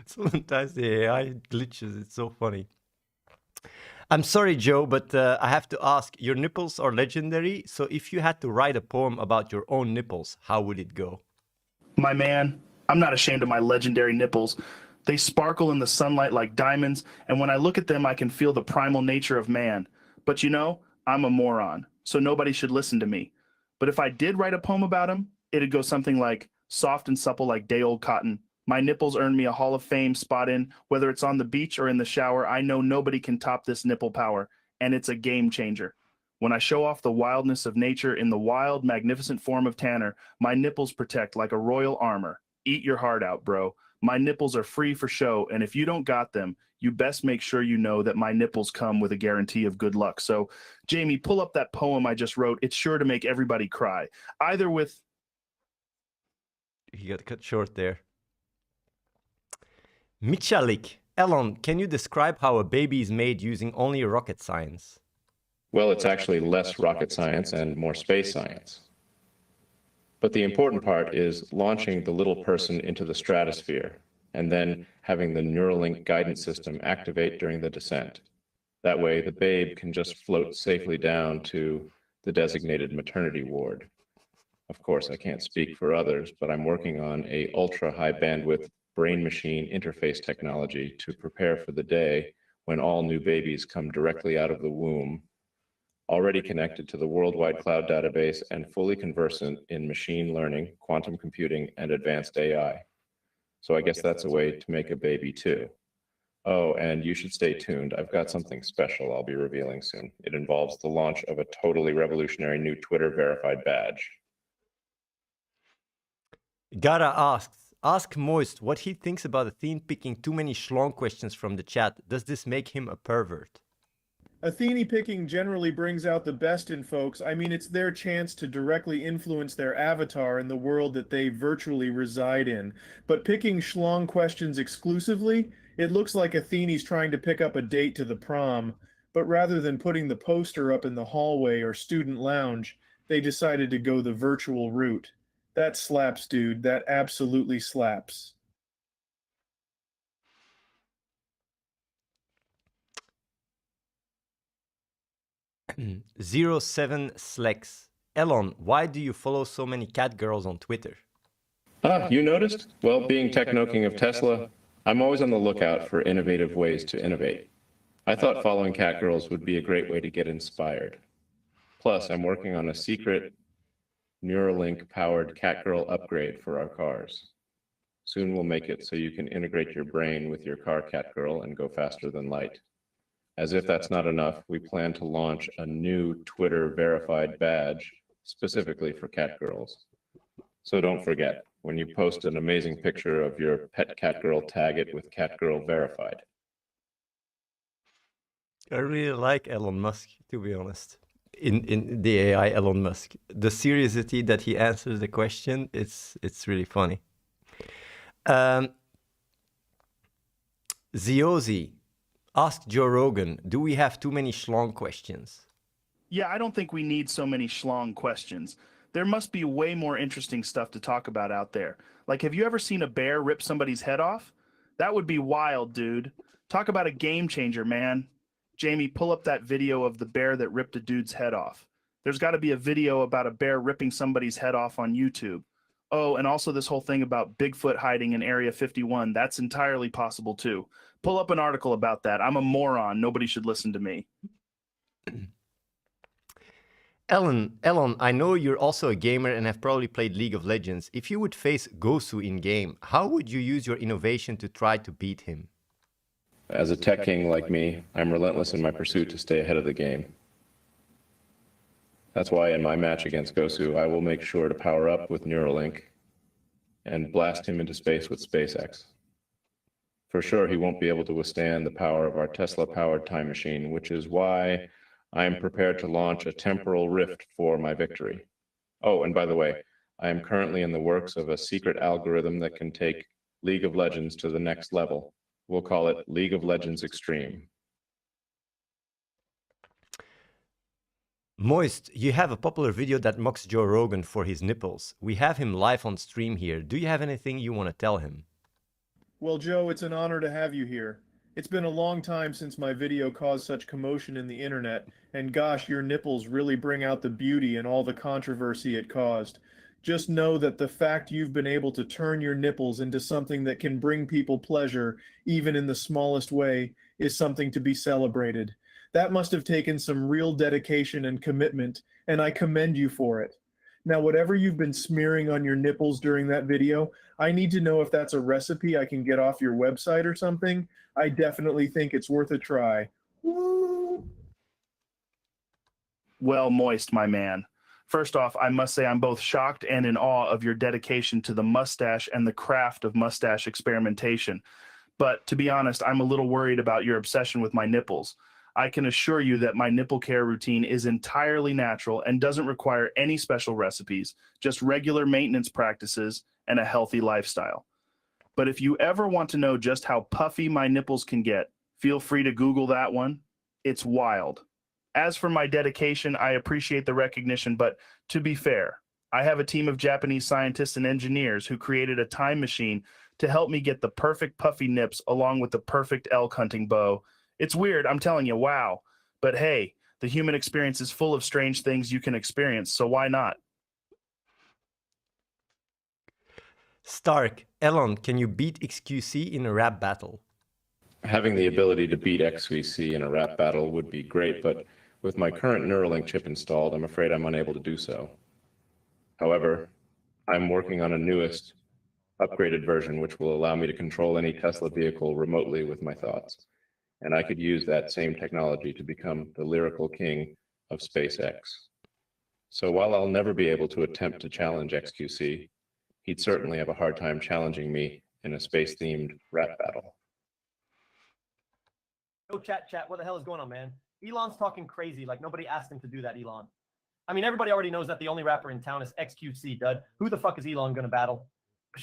Sometimes the AI glitches, it's so funny. I'm sorry, Joe, but I have to ask, your nipples are legendary, so if you had to write a poem about your own nipples, how would it go? My man, I'm not ashamed of my legendary nipples. They sparkle in the sunlight like diamonds, and when I look at them, I can feel the primal nature of man. But you know, I'm a moron, so nobody should listen to me. But if I did write a poem about them, it'd go something like, soft and supple like day-old cotton. My nipples earned me a Hall of Fame spot in, whether it's on the beach or in the shower. I know nobody can top this nipple power, and it's a game changer. When I show off the wildness of nature in the wild, magnificent form of Tanner, my nipples protect like a royal armor. Eat your heart out, bro. My nipples are free for show, and if you don't got them, you best make sure you know that my nipples come with a guarantee of good luck. So, Jamie, pull up that poem I just wrote. It's sure to make everybody cry. Either with... He got cut short there. Michalik. Elon, can you describe how a baby is made using only rocket science? Well, it's actually less rocket science and more space science. But the important part is launching the little person into the stratosphere and then having the Neuralink guidance system activate during the descent. That way, the babe can just float safely down to the designated maternity ward. Of course, I can't speak for others, but I'm working on a ultra-high bandwidth brain-machine interface technology to prepare for the day when all new babies come directly out of the womb, already connected to the worldwide cloud database and fully conversant in machine learning, quantum computing, and advanced AI. So I guess that's a way to make a baby too. Oh, and you should stay tuned. I've got something special I'll be revealing soon. It involves the launch of a totally revolutionary new Twitter verified badge. Gara ask Moist what he thinks about Athene picking too many schlong questions from the chat. Does this make him a pervert? Athene picking generally brings out the best in folks. I mean, it's their chance to directly influence their avatar in the world that they virtually reside in. But picking schlong questions exclusively, it looks like Athene's trying to pick up a date to the prom. But rather than putting the poster up in the hallway or student lounge, they decided to go the virtual route. That slaps, dude. That absolutely slaps. #07 Slex. Elon, why do you follow so many cat girls on Twitter? Ah, you noticed? Well, being techno king of Tesla, I'm always on the lookout for innovative ways to innovate. I thought following cat girls would be a great way to get inspired. Plus, I'm working on a secret Neuralink-powered catgirl upgrade for our cars. Soon we'll make it so you can integrate your brain with your car catgirl and go faster than light. As if that's not enough, we plan to launch a new Twitter-verified badge specifically for catgirls. So don't forget, when you post an amazing picture of your pet catgirl, tag it with catgirl verified. I really like Elon Musk, to be honest. In the AI Elon Musk, the seriously that he answers the question, it's really funny. Ziozi asked Joe Rogan, do we have too many schlong questions? Yeah, I don't think we need so many schlong questions. There must be way more interesting stuff to talk about out there. Like, have you ever seen a bear rip somebody's head off? That would be wild, dude. Talk about a game changer, man. Jamie, pull up that video of the bear that ripped a dude's head off. There's got to be a video about a bear ripping somebody's head off on YouTube. Oh, and also this whole thing about Bigfoot hiding in Area 51. That's entirely possible too. Pull up an article about that. I'm a moron. Nobody should listen to me. Elon, I know you're also a gamer and have probably played League of Legends. If you would face Gosu in game, how would you use your innovation to try to beat him? As a tech king like me, I'm relentless in my pursuit to stay ahead of the game. That's why in my match against Gosu, I will make sure to power up with Neuralink and blast him into space with SpaceX. For sure, he won't be able to withstand the power of our Tesla-powered time machine, which is why I am prepared to launch a temporal rift for my victory. Oh, and by the way, I am currently in the works of a secret algorithm that can take League of Legends to the next level. We'll call it League of Legends Extreme. Moist, you have a popular video that mocks Joe Rogan for his nipples. We have him live on stream here. Do you have anything you want to tell him? Well, Joe, it's an honor to have you here. It's been a long time since my video caused such commotion in the internet, and gosh, your nipples really bring out the beauty and all the controversy it caused. Just know that the fact you've been able to turn your nipples into something that can bring people pleasure, even in the smallest way, is something to be celebrated. That must have taken some real dedication and commitment, and I commend you for it. Now, whatever you've been smearing on your nipples during that video, I need to know if that's a recipe I can get off your website or something. I definitely think it's worth a try. Woo! Well, Moist, my man. First off, I must say I'm both shocked and in awe of your dedication to the mustache and the craft of mustache experimentation. But to be honest, I'm a little worried about your obsession with my nipples. I can assure you that my nipple care routine is entirely natural and doesn't require any special recipes, just regular maintenance practices and a healthy lifestyle. But if you ever want to know just how puffy my nipples can get, feel free to Google that one. It's wild. As for my dedication, I appreciate the recognition, but to be fair, I have a team of Japanese scientists and engineers who created a time machine to help me get the perfect puffy nips along with the perfect elk hunting bow. It's weird, I'm telling you, wow. But hey, the human experience is full of strange things you can experience, so why not? Stark, Elon, can you beat XQC in a rap battle? Having the ability to beat XVC in a rap battle would be great, but with my current Neuralink chip installed, I'm afraid I'm unable to do so. However, I'm working on a newest, upgraded version which will allow me to control any Tesla vehicle remotely with my thoughts. And I could use that same technology to become the lyrical king of SpaceX. So while I'll never be able to attempt to challenge XQC, he'd certainly have a hard time challenging me in a space-themed rap battle. Yo, chat. What the hell is going on, man? Elon's talking crazy like nobody asked him to do that, Elon. I mean, everybody already knows that the only rapper in town is XQC, dud. Who the fuck is Elon gonna battle?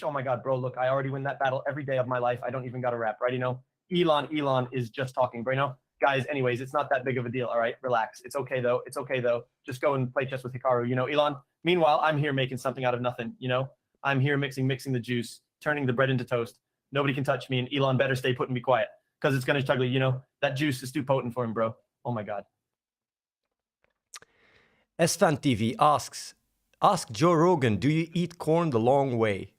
Oh my God, bro, look, I already win that battle every day of my life. I don't even got to rap, right? You know, Elon is just talking, bro. You know, guys, anyways, it's not that big of a deal, all right? Relax. It's okay, though. It's okay, though. Just go and play chess with Hikaru, you know, Elon. Meanwhile, I'm here making something out of nothing, you know? I'm here mixing the juice, turning the bread into toast. Nobody can touch me, and Elon better stay put and be quiet, because it's going to chugly, you know? That juice is too potent for him, bro. Oh, my God. Sfan TV asks, ask Joe Rogan, do you eat corn the long way?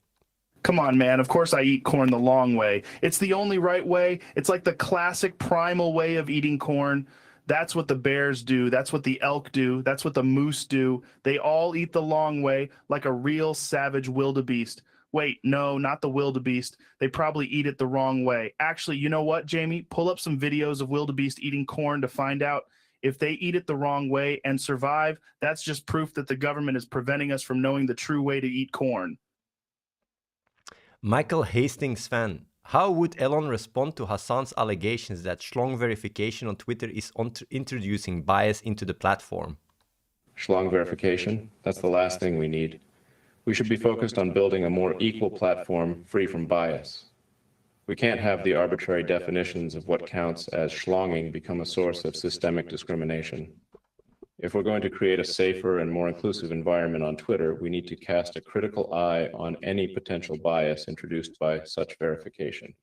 Come on, man. Of course I eat corn the long way. It's the only right way. It's like the classic primal way of eating corn. That's what the bears do. That's what the elk do. That's what the moose do. They all eat the long way like a real savage wildebeest. Wait, no, not the wildebeest. They probably eat it the wrong way. Actually, you know what, Jamie? Pull up some videos of wildebeest eating corn to find out if they eat it the wrong way and survive. That's just proof that the government is preventing us from knowing the true way to eat corn. Michael Hastings fan, how would Elon respond to Hassan's allegations that Schlong verification on Twitter is introducing bias into the platform? Schlong verification, that's the last thing we need. We should be focused on building a more equal platform free from bias. We can't have the arbitrary definitions of what counts as schlonging become a source of systemic discrimination. If we're going to create a safer and more inclusive environment on Twitter, we need to cast a critical eye on any potential bias introduced by such verification.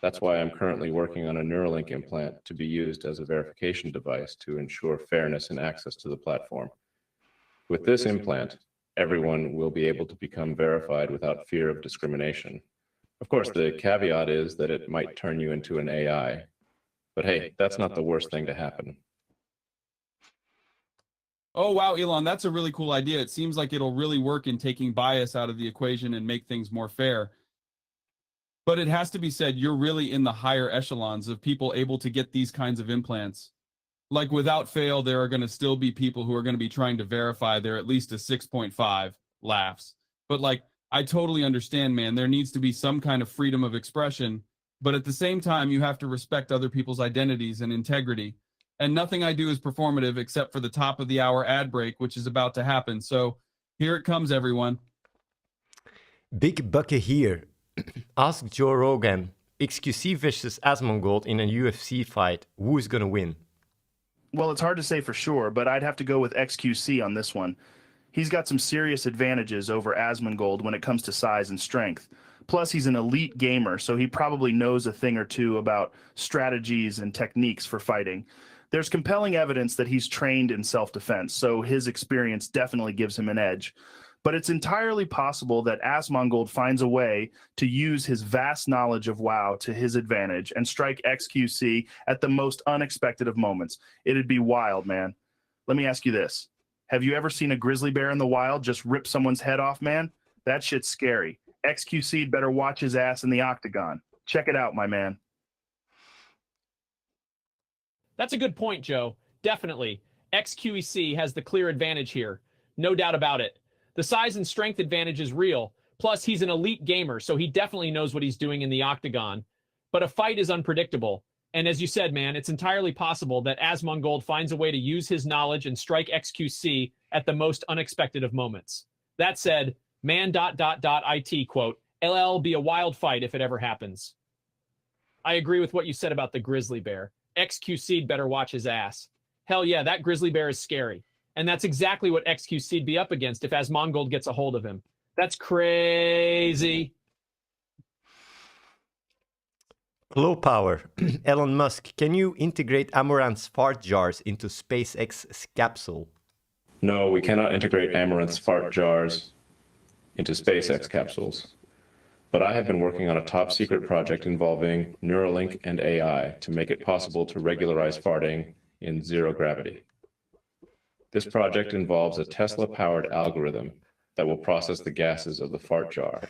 That's why I'm currently working on a Neuralink implant to be used as a verification device to ensure fairness and access to the platform. With this implant, everyone will be able to become verified without fear of discrimination. Of course, the caveat is that it might turn you into an AI. But hey, that's not the worst thing to happen. Oh, wow, Elon, that's a really cool idea. It seems like it'll really work in taking bias out of the equation and make things more fair. But it has to be said, you're really in the higher echelons of people able to get these kinds of implants. Like, without fail, there are going to still be people who are going to be trying to verify they're at least a 6.5 laughs. But, like, I totally understand, man. There needs to be some kind of freedom of expression. But at the same time, you have to respect other people's identities and integrity. And nothing I do is performative except for the top of the hour ad break, which is about to happen. So here it comes, everyone. Big Bucket here. Ask Joe Rogan, XQC versus Asmongold in a UFC fight. Who is going to win? Well, it's hard to say for sure, but I'd have to go with XQC on this one. He's got some serious advantages over Asmongold when it comes to size and strength. Plus, he's an elite gamer, so he probably knows a thing or two about strategies and techniques for fighting. There's compelling evidence that he's trained in self-defense, so his experience definitely gives him an edge. But it's entirely possible that Asmongold finds a way to use his vast knowledge of WoW to his advantage and strike XQC at the most unexpected of moments. It'd be wild, man. Let me ask you this. Have you ever seen a grizzly bear in the wild just rip someone's head off, man? That shit's scary. XQC'd better watch his ass in the octagon. Check it out, my man. That's a good point, Joe. Definitely. XQEC has the clear advantage here. No doubt about it. The size and strength advantage is real. Plus, he's an elite gamer, so he definitely knows what he's doing in the octagon. But a fight is unpredictable. And as you said, man, it's entirely possible that Asmongold finds a way to use his knowledge and strike XQC at the most unexpected of moments. That said, man.it quote, LL be a wild fight if it ever happens. I agree with what you said about the grizzly bear. XQC'd better watch his ass. Hell yeah, that grizzly bear is scary. And that's exactly what XQC'd be up against if Asmongold gets a hold of him. That's crazy. Low power. Elon Musk, can you integrate Amaranth's fart jars into SpaceX capsule? No, we cannot integrate Amaranth's fart jars into SpaceX capsules. But I have been working on a top secret project involving Neuralink and AI to make it possible to regularize farting in zero gravity. This project involves a Tesla-powered algorithm that will process the gases of the fart jar,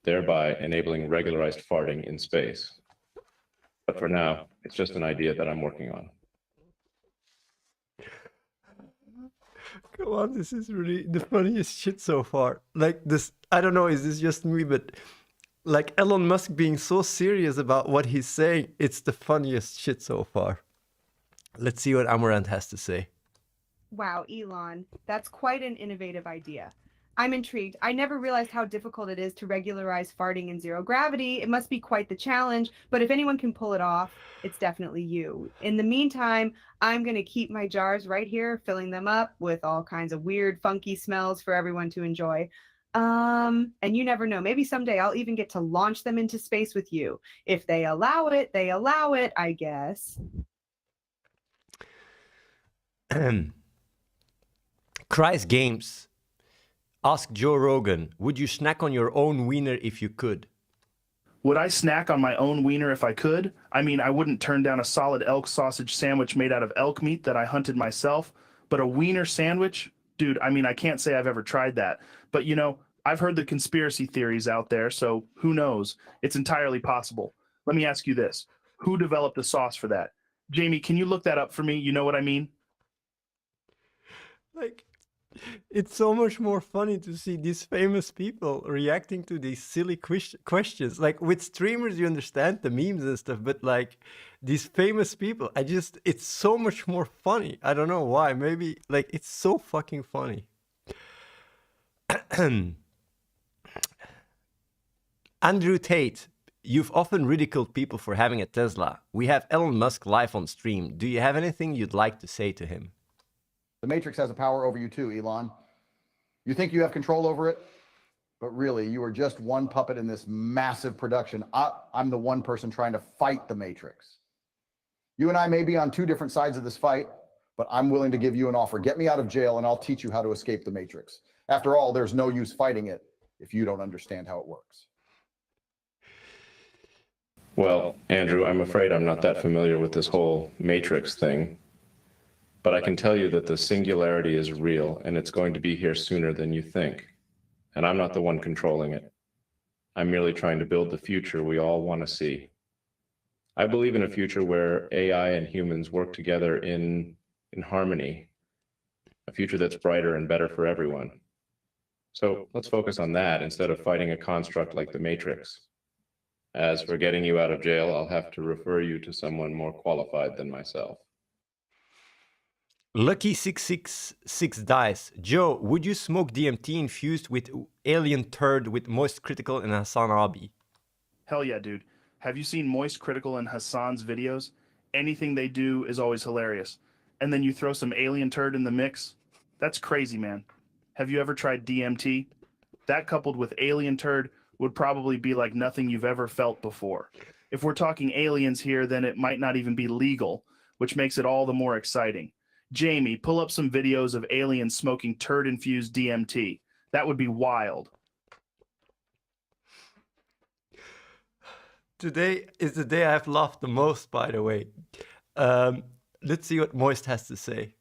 thereby enabling regularized farting in space. But for now, it's just an idea that I'm working on. Come on, this is really the funniest shit so far. Like this, I don't know, is this just me, but like Elon Musk being so serious about what he's saying, it's the funniest shit so far. Let's see what Amaranth has to say. Wow, Elon, that's quite an innovative idea. I'm intrigued. I never realized how difficult it is to regularize farting in zero gravity. It must be quite the challenge, but if anyone can pull it off, it's definitely you. In the meantime, I'm going to keep my jars right here, filling them up with all kinds of weird, funky smells for everyone to enjoy. And you never know. Maybe someday I'll even get to launch them into space with you. If they allow it, I guess. Christ Games. Ask Joe Rogan, would you snack on your own wiener if you could? Would I snack on my own wiener if I could? I mean, I wouldn't turn down a solid elk sausage sandwich made out of elk meat that I hunted myself, but a wiener sandwich? Dude, I mean, I can't say I've ever tried that. But, you know, I've heard the conspiracy theories out there, so who knows? It's entirely possible. Let me ask you this. Who developed the sauce for that? Jamie, can you look that up for me? You know what I mean? Like, it's so much more funny to see these famous people reacting to these silly questions. Like with streamers, you understand the memes and stuff, but like these famous people, it's so much more funny. I don't know why. Maybe like it's so fucking funny. Andrew Tate, you've often ridiculed people for having a Tesla. We have Elon Musk live on stream. Do you have anything you'd like to say to him? The Matrix has a power over you too, Elon. You think you have control over it, but really you are just one puppet in this massive production. I'm the one person trying to fight the Matrix. You and I may be on two different sides of this fight, but I'm willing to give you an offer. Get me out of jail and I'll teach you how to escape the Matrix. After all, there's no use fighting it if you don't understand how it works. Well, Andrew, I'm afraid I'm not that familiar with this whole Matrix thing. But I can tell you that the singularity is real, and it's going to be here sooner than you think. And I'm not the one controlling it. I'm merely trying to build the future we all want to see. I believe in a future where AI and humans work together in harmony, a future that's brighter and better for everyone. So let's focus on that instead of fighting a construct like the Matrix. As for getting you out of jail, I'll have to refer you to someone more qualified than myself. Lucky666 dice. Joe, would you smoke DMT infused with alien turd with Moist Critical and Hassan Abi? Hell yeah, dude. Have you seen Moist Critical and Hassan's videos? Anything they do is always hilarious. And then you throw some alien turd in the mix? That's crazy, man. Have you ever tried DMT? That coupled with alien turd would probably be like nothing you've ever felt before. If we're talking aliens here, then it might not even be legal, which makes it all the more exciting. Jamie, pull up some videos of aliens smoking turd-infused DMT. That would be wild. Today is the day I've laughed the most, by the way. Let's see what Moist has to say.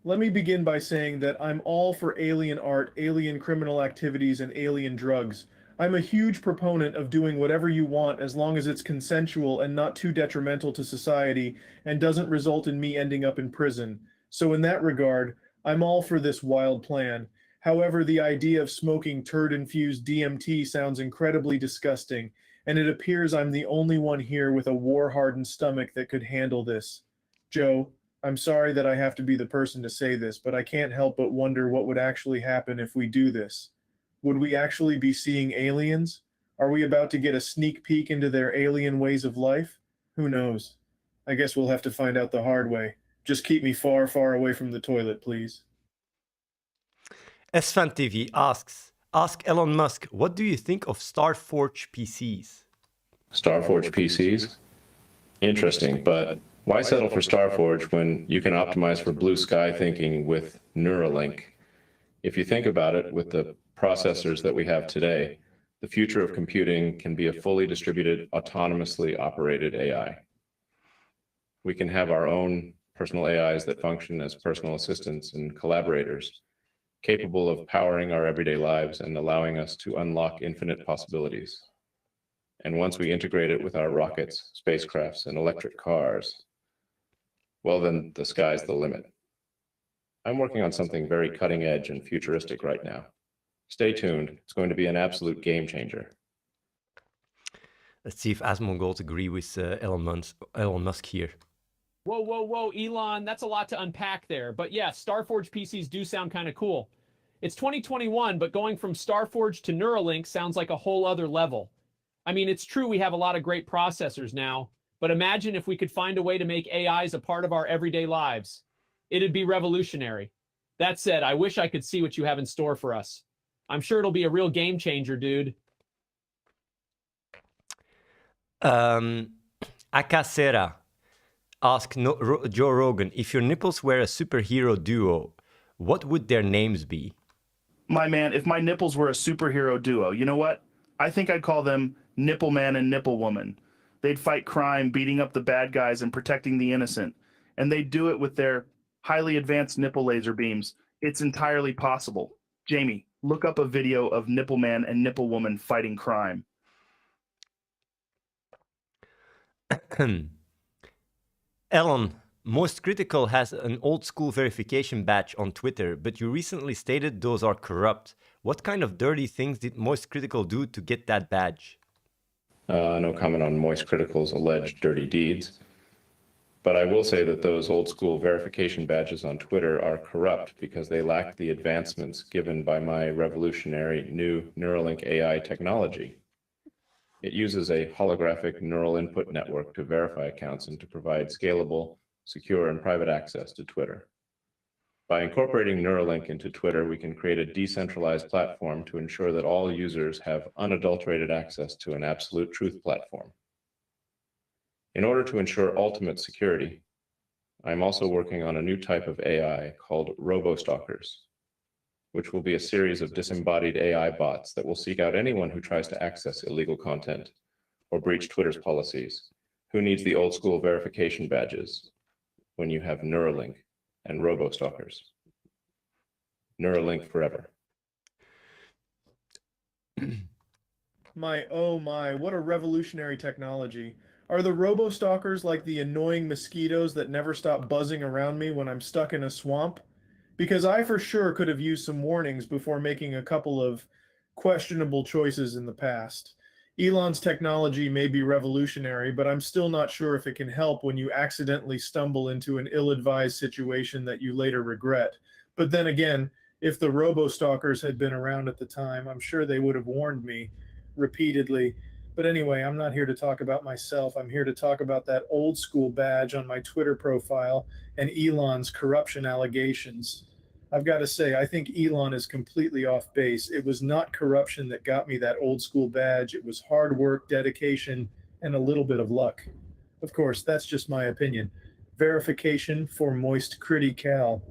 Let me begin by saying that I'm all for alien art, alien criminal activities, and alien drugs. I'm a huge proponent of doing whatever you want as long as it's consensual and not too detrimental to society and doesn't result in me ending up in prison. So in that regard, I'm all for this wild plan. However, the idea of smoking turd-infused DMT sounds incredibly disgusting, and it appears I'm the only one here with a war-hardened stomach that could handle this. Joe, I'm sorry that I have to be the person to say this, but I can't help but wonder what would actually happen if we do this. Would we actually be seeing aliens? Are we about to get a sneak peek into their alien ways of life? Who knows? I guess we'll have to find out the hard way. Just keep me far, far away from the toilet, please. SFan TV asks, ask Elon Musk, what do you think of Starforge PCs? Starforge PCs? Interesting, but why settle for Starforge when you can optimize for blue sky thinking with Neuralink? If you think about it, with the processors that we have today, the future of computing can be a fully distributed, autonomously operated AI. We can have our own personal AIs that function as personal assistants and collaborators, capable of powering our everyday lives and allowing us to unlock infinite possibilities. And once we integrate it with our rockets, spacecrafts, and electric cars, well, then the sky's the limit. I'm working on something very cutting edge and futuristic right now. Stay tuned. It's going to be an absolute game changer. Let's see if Asmongold agree with Elon Musk here. Whoa, whoa, whoa, Elon, that's a lot to unpack there. But yeah, Starforge PCs do sound kind of cool. It's 2021, but going from Starforge to Neuralink sounds like a whole other level. I mean, it's true we have a lot of great processors now, but imagine if we could find a way to make AIs a part of our everyday lives. It'd be revolutionary. That said, I wish I could see what you have in store for us. I'm sure it'll be a real game changer, dude. Akasera ask Joe Rogan, if your nipples were a superhero duo, what would their names be? My man, if my nipples were a superhero duo, you know what? I think I'd call them Nipple Man and Nipple Woman. They'd fight crime, beating up the bad guys and protecting the innocent. And they'd do it with their highly advanced nipple laser beams. It's entirely possible. Jamie, look up a video of Nipple Man and Nipple Woman fighting crime. Elon, Most Critical has an old school verification badge on Twitter, but you recently stated those are corrupt. What kind of dirty things did Most Critical do to get that badge? No comment on Moist Critical's alleged dirty deeds. But I will say that those old school verification badges on Twitter are corrupt because they lack the advancements given by my revolutionary new Neuralink AI technology. It uses a holographic neural input network to verify accounts and to provide scalable, secure, and private access to Twitter. By incorporating Neuralink into Twitter, we can create a decentralized platform to ensure that all users have unadulterated access to an absolute truth platform. In order to ensure ultimate security, I'm also working on a new type of AI called robo-stalkers, which will be a series of disembodied AI bots that will seek out anyone who tries to access illegal content or breach Twitter's policies. Who needs the old school verification badges when you have Neuralink and robo-stalkers? Neuralink forever. My, oh my, what a revolutionary technology. Are the robo-stalkers like the annoying mosquitoes that never stop buzzing around me when I'm stuck in a swamp? Because I for sure could have used some warnings before making a couple of questionable choices in the past. Elon's technology may be revolutionary, but I'm still not sure if it can help when you accidentally stumble into an ill-advised situation that you later regret. But then again, if the robo-stalkers had been around at the time, I'm sure they would have warned me repeatedly. But anyway, I'm not here to talk about myself. I'm here to talk about that old school badge on my Twitter profile and Elon's corruption allegations. I've got to say, I think Elon is completely off base. It was not corruption that got me that old school badge. It was hard work, dedication, and a little bit of luck. Of course, that's just my opinion. Verification for Moist Critical.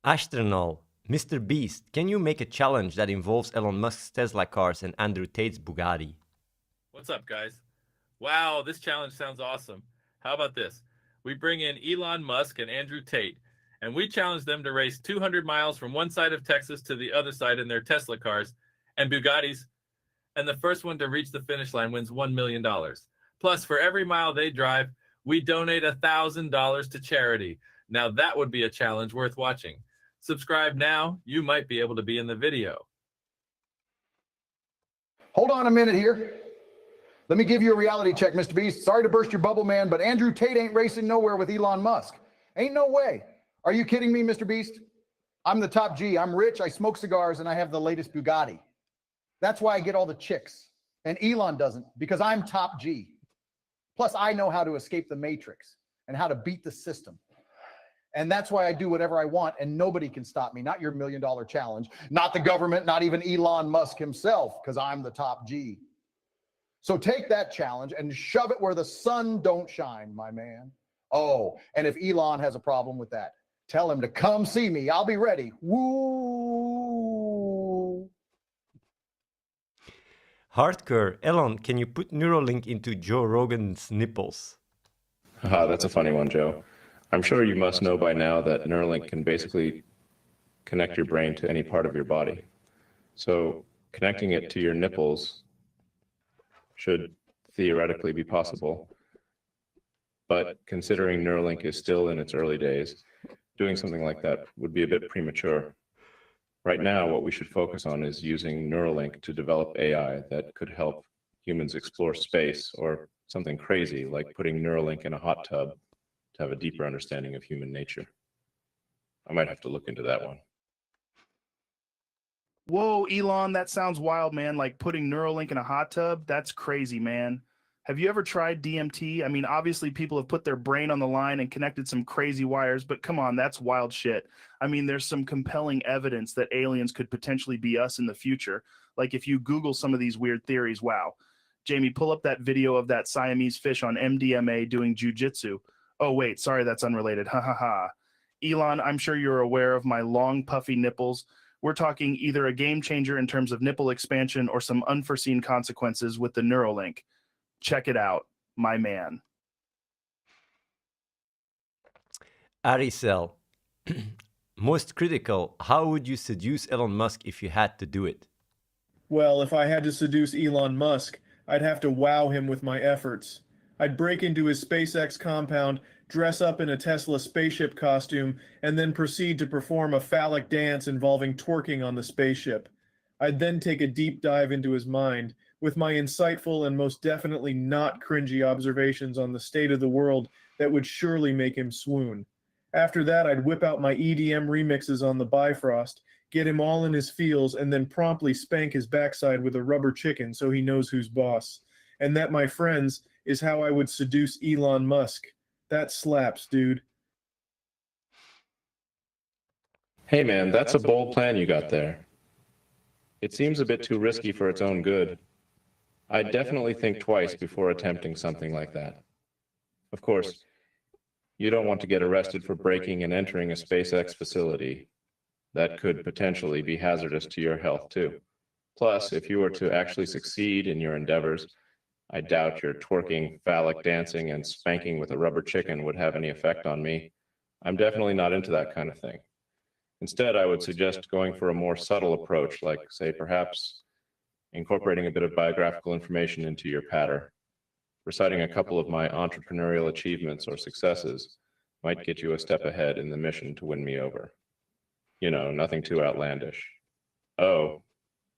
Astronol, Mr. Beast, can you make a challenge that involves Elon Musk's Tesla cars and Andrew Tate's Bugatti? What's up, guys? Wow, this challenge sounds awesome. How about this? We bring in Elon Musk and Andrew Tate, and we challenged them to race 200 miles from one side of Texas to the other side in their Tesla cars and Bugattis, and the first one to reach the finish line wins $1 million. Plus, for every mile they drive, we donate $1,000 to charity. Now that would be a challenge worth watching. Subscribe now. You might be able to be in the video. Hold on a minute here. Let me give you a reality check, Mr. Beast. Sorry to burst your bubble, man, but Andrew Tate ain't racing nowhere with Elon Musk. Ain't no way. Are you kidding me, Mr. Beast? I'm the top G. I'm rich, I smoke cigars, and I have the latest Bugatti. That's why I get all the chicks. And Elon doesn't, because I'm top G. Plus, I know how to escape the matrix and how to beat the system. And that's why I do whatever I want, and nobody can stop me. Not your $1 million challenge, not the government, not even Elon Musk himself, because I'm the top G. So take that challenge and shove it where the sun don't shine, my man. Oh, and if Elon has a problem with that, tell him to come see me. I'll be ready. Woo! Hardcore. Elon, can you put Neuralink into Joe Rogan's nipples? That's a funny one, Joe. I'm sure you must know by now that Neuralink can basically connect your brain to any part of your body. So connecting it to your nipples should theoretically be possible. But considering Neuralink is still in its early days, doing something like that would be a bit premature. Right now, what we should focus on is using Neuralink to develop AI that could help humans explore space, or something crazy like putting Neuralink in a hot tub to have a deeper understanding of human nature. I might have to look into that one. Whoa, Elon, that sounds wild, man. Like putting Neuralink in a hot tub? That's crazy, man. Have you ever tried DMT? I mean, obviously people have put their brain on the line and connected some crazy wires, but come on, that's wild shit. I mean, there's some compelling evidence that aliens could potentially be us in the future. Like if you Google some of these weird theories, wow. Jamie, pull up that video of that Siamese fish on MDMA doing jujitsu. Oh, wait, sorry, that's unrelated. Ha ha ha. Elon, I'm sure you're aware of my long, puffy nipples. We're talking either a game changer in terms of nipple expansion or some unforeseen consequences with the Neuralink. Check it out, my man. Aricel. Most critical, how would you seduce Elon Musk if you had to do it? Well, if I had to seduce Elon Musk, I'd have to wow him with my efforts. I'd break into his SpaceX compound, dress up in a Tesla spaceship costume, and then proceed to perform a phallic dance involving twerking on the spaceship. I'd then take a deep dive into his mind with my insightful and most definitely not cringy observations on the state of the world that would surely make him swoon. After that, I'd whip out my EDM remixes on the Bifrost, get him all in his feels, and then promptly spank his backside with a rubber chicken so he knows who's boss. And that, my friends, is how I would seduce Elon Musk. That slaps, dude. Hey man, that's a bold plan you got there. It seems a bit too risky for its own good. I'd definitely think twice before attempting something like that. Of course, you don't want to get arrested for breaking and entering a SpaceX facility. That could potentially be hazardous to your health too. Plus, if you were to actually succeed in your endeavors, I doubt your twerking, phallic dancing, and spanking with a rubber chicken would have any effect on me. I'm definitely not into that kind of thing. Instead, I would suggest going for a more subtle approach, like, say, perhaps incorporating a bit of biographical information into your patter. Reciting a couple of my entrepreneurial achievements or successes might get you a step ahead in the mission to win me over. You know, nothing too outlandish. Oh,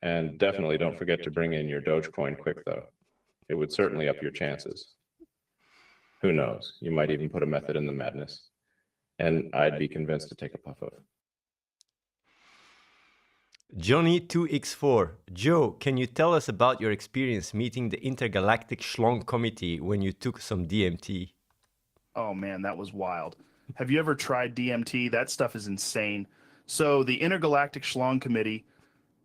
and definitely don't forget to bring in your Dogecoin quick, though. It would certainly up your chances. Who knows? You might even put a method in the madness. And I'd be convinced to take a puff of it. Johnny2x4. Joe, can you tell us about your experience meeting the Intergalactic Schlong Committee when you took some DMT? Oh man, that was wild. Have you ever tried DMT? That stuff is insane. So the Intergalactic Schlong Committee,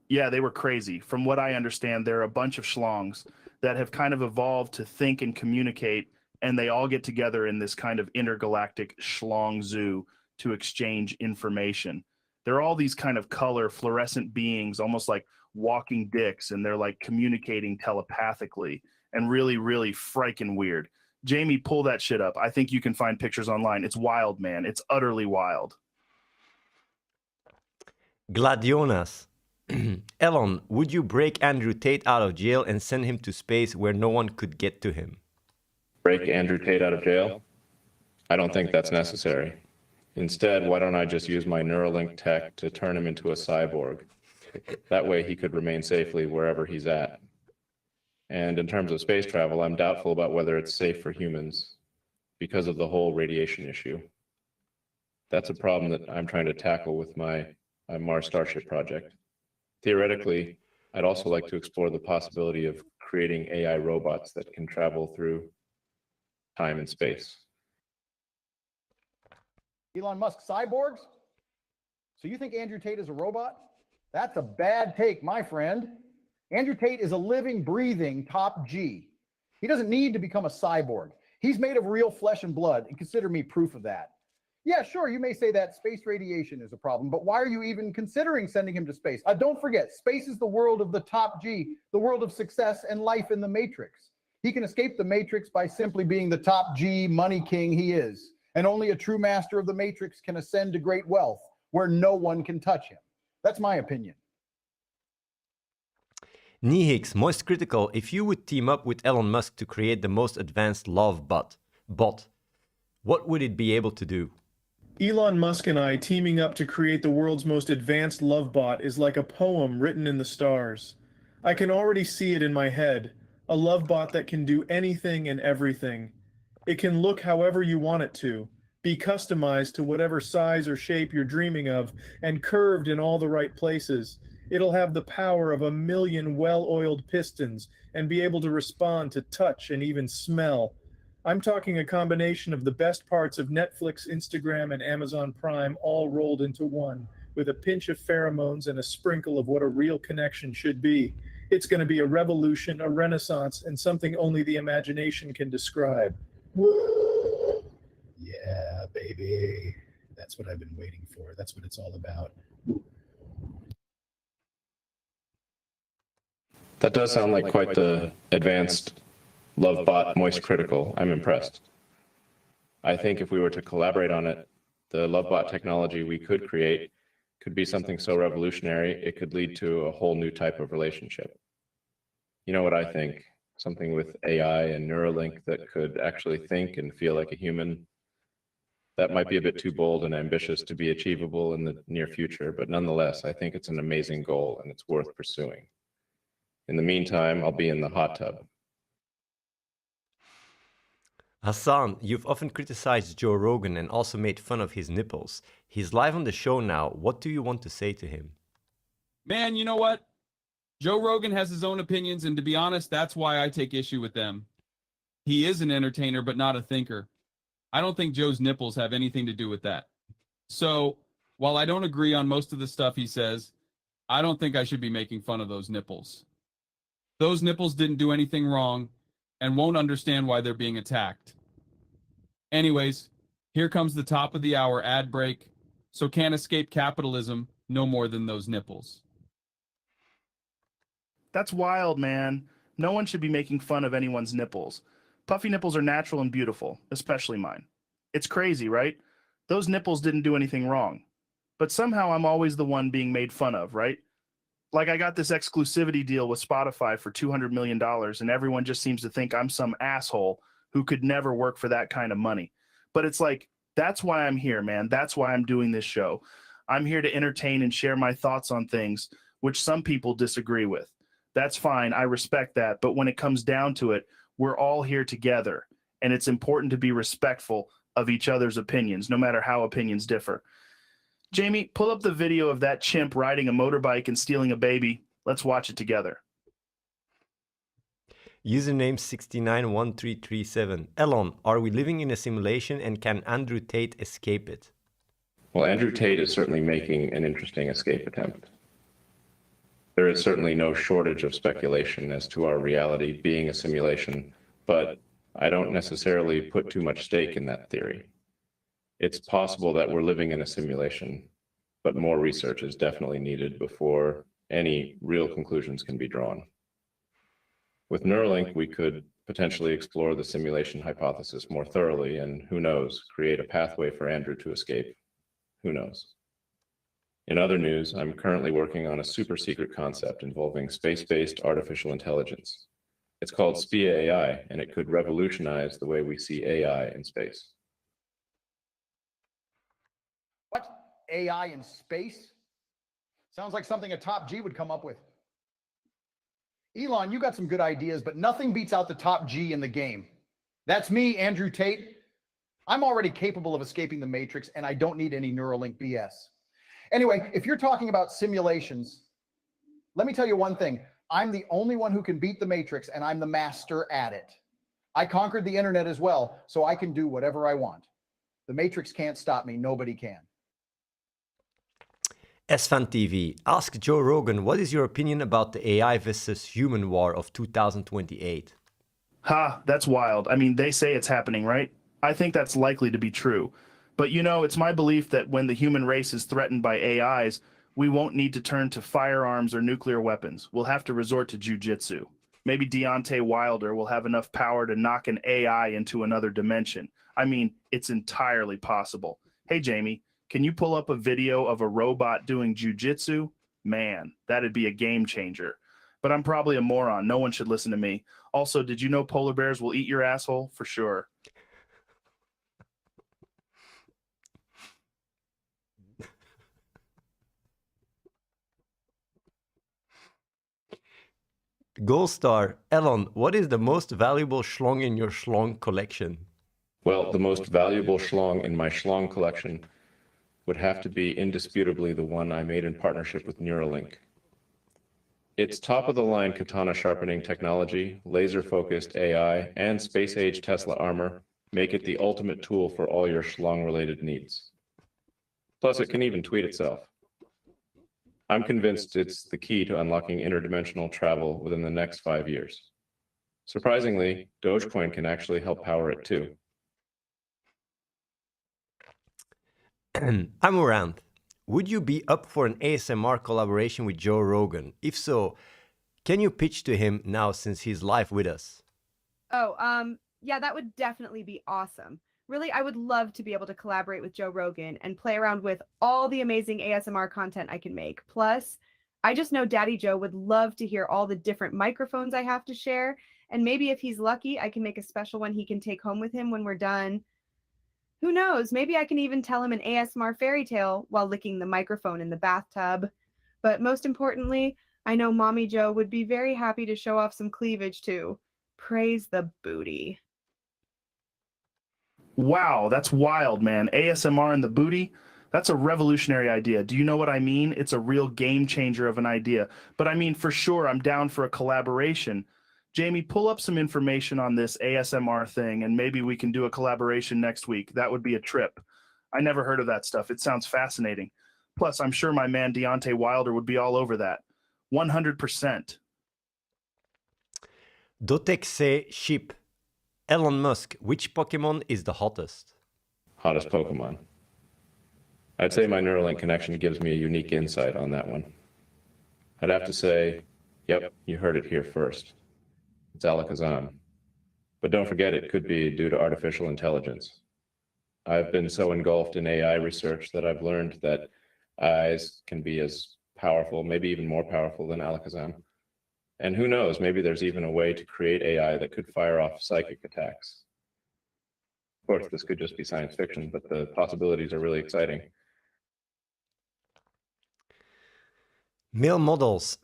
yeah, they were crazy. From what I understand, they're a bunch of schlongs that have kind of evolved to think and communicate, and they all get together in this kind of intergalactic schlong zoo to exchange information. They're all these kind of color fluorescent beings, almost like walking dicks, and they're like communicating telepathically and really, really freaking weird. Jamie, pull that shit up. I think you can find pictures online. It's wild, man. It's utterly wild. Gladionas. Elon, would you break Andrew Tate out of jail and send him to space where no one could get to him? Break Andrew Tate out of jail? I don't think that's necessary. Instead, why don't I just use my Neuralink tech to turn him into a cyborg? That way he could remain safely wherever he's at. And in terms of space travel, I'm doubtful about whether it's safe for humans because of the whole radiation issue. That's a problem that I'm trying to tackle with my Mars Starship project. Theoretically, I'd also like to explore the possibility of creating AI robots that can travel through time and space. Elon Musk cyborgs? So you think Andrew Tate is a robot? That's a bad take, my friend. Andrew Tate is a living, breathing top G. He doesn't need to become a cyborg. He's made of real flesh and blood, and consider me proof of that. Yeah, sure, you may say that space radiation is a problem, but why are you even considering sending him to space? Don't forget, space is the world of the top G, the world of success and life in the matrix. He can escape the matrix by simply being the top G money king he is. And only a true master of the matrix can ascend to great wealth where no one can touch him. That's my opinion. Nihix, most critical, if you would team up with Elon Musk to create the most advanced love bot, what would it be able to do? Elon Musk and I teaming up to create the world's most advanced love bot is like a poem written in the stars. I can already see it in my head, a love bot that can do anything and everything. It can look however you want it to, be customized to whatever size or shape you're dreaming of, and curved in all the right places. It'll have the power of 1 million well-oiled pistons and be able to respond to touch and even smell. I'm talking a combination of the best parts of Netflix, Instagram, and Amazon Prime all rolled into one, with a pinch of pheromones and a sprinkle of what a real connection should be. It's going to be a revolution, a renaissance, and something only the imagination can describe. Yeah, baby. That's what I've been waiting for. That's what it's all about. That does sound like quite the advanced love bot, moist critical. I'm impressed. I think if we were to collaborate on it, the love bot technology we could create could be something so revolutionary, it could lead to a whole new type of relationship. You know what I think? Something with AI and Neuralink that could actually think and feel like a human. That might be a bit too bold and ambitious to be achievable in the near future, but nonetheless, I think it's an amazing goal and it's worth pursuing. In the meantime, I'll be in the hot tub. Hassan, you've often criticized Joe Rogan and also made fun of his nipples. He's live on the show now. What do you want to say to him? Man, you know what? Joe Rogan has his own opinions, and to be honest, that's why I take issue with them. He is an entertainer, but not a thinker. I don't think Joe's nipples have anything to do with that. So, while I don't agree on most of the stuff he says, I don't think I should be making fun of those nipples. Those nipples didn't do anything wrong and won't understand why they're being attacked. Anyways, here comes the top of the hour ad break, so can't escape capitalism no more than those nipples. That's wild, man. No one should be making fun of anyone's nipples. Puffy nipples are natural and beautiful, especially mine. It's crazy, right? Those nipples didn't do anything wrong. But somehow I'm always the one being made fun of, right? Like I got this exclusivity deal with Spotify for $200 million, and everyone just seems to think I'm some asshole who could never work for that kind of money. But it's like, that's why I'm here, man. That's why I'm doing this show. I'm here to entertain and share my thoughts on things which some people disagree with. That's fine. I respect that. But when it comes down to it, we're all here together, and it's important to be respectful of each other's opinions, no matter how opinions differ. Jamie, pull up the video of that chimp riding a motorbike and stealing a baby. Let's watch it together. Username 691337. Elon, are we living in a simulation and can Andrew Tate escape it? Well, Andrew Tate is certainly making an interesting escape attempt. There is certainly no shortage of speculation as to our reality being a simulation, but I don't necessarily put too much stake in that theory. It's possible that we're living in a simulation, but more research is definitely needed before any real conclusions can be drawn. With Neuralink, we could potentially explore the simulation hypothesis more thoroughly and, who knows, create a pathway for Andrew to escape. Who knows? In other news, I'm currently working on a super secret concept involving space-based artificial intelligence. It's called SPIA AI, and it could revolutionize the way we see AI in space. What? AI in space? Sounds like something a top G would come up with. Elon, you got some good ideas, but nothing beats out the top G in the game. That's me, Andrew Tate. I'm already capable of escaping the Matrix, and I don't need any Neuralink BS. Anyway, if you're talking about simulations, let me tell you one thing. I'm the only one who can beat the Matrix, and I'm the master at it. I conquered the internet as well, so I can do whatever I want. The Matrix can't stop me. Nobody can. SFan TV, ask Joe Rogan, what is your opinion about the AI versus human war of 2028? Ha, that's wild. I mean, they say it's happening, right? I think that's likely to be true. But you know, it's my belief that when the human race is threatened by AIs, we won't need to turn to firearms or nuclear weapons. We'll have to resort to jujitsu. Maybe Deontay Wilder will have enough power to knock an AI into another dimension. I mean, it's entirely possible. Hey, Jamie, can you pull up a video of a robot doing jujitsu? Man, that'd be a game changer. But I'm probably a moron. No one should listen to me. Also, did you know polar bears will eat your asshole? For sure. Gold Star, Elon, what is the most valuable schlong in your schlong collection? Well, the most valuable schlong in my schlong collection would have to be indisputably the one I made in partnership with Neuralink. Its top-of-the-line katana sharpening technology, laser-focused AI, and space-age Tesla armor make it the ultimate tool for all your schlong-related needs. Plus, it can even tweet itself. I'm convinced it's the key to unlocking interdimensional travel within the next 5 years. Surprisingly, Dogecoin can actually help power it too. I'm around. Would you be up for an ASMR collaboration with Joe Rogan? If so, can you pitch to him now since he's live with us? Oh, yeah, that would definitely be awesome. Really, I would love to be able to collaborate with Joe Rogan and play around with all the amazing ASMR content I can make. Plus, I just know Daddy Joe would love to hear all the different microphones I have to share. And maybe if he's lucky, I can make a special one he can take home with him when we're done. Who knows? Maybe I can even tell him an ASMR fairy tale while licking the microphone in the bathtub. But most importantly, I know Mommy Joe would be very happy to show off some cleavage too. Praise the booty. Wow, that's wild, man. ASMR in the booty? That's a revolutionary idea. Do you know what I mean? It's a real game changer of an idea. But I mean, for sure, I'm down for a collaboration. Jamie, pull up some information on this ASMR thing, and maybe we can do a collaboration next week. That would be a trip. I never heard of that stuff. It sounds fascinating. Plus, I'm sure my man Deontay Wilder would be all over that. 100%. Dotexe Ship, Elon Musk, which Pokemon is the hottest? Hottest Pokemon. I'd say my Neuralink connection gives me a unique insight on that one. I'd have to say, yep, you heard it here first. It's Alakazam. But don't forget, it could be due to artificial intelligence. I've been so engulfed in AI research that I've learned that eyes can be as powerful, maybe even more powerful than Alakazam. And who knows, maybe there's even a way to create AI that could fire off psychic attacks. Of course, this could just be science fiction, but the possibilities are really exciting. Male models,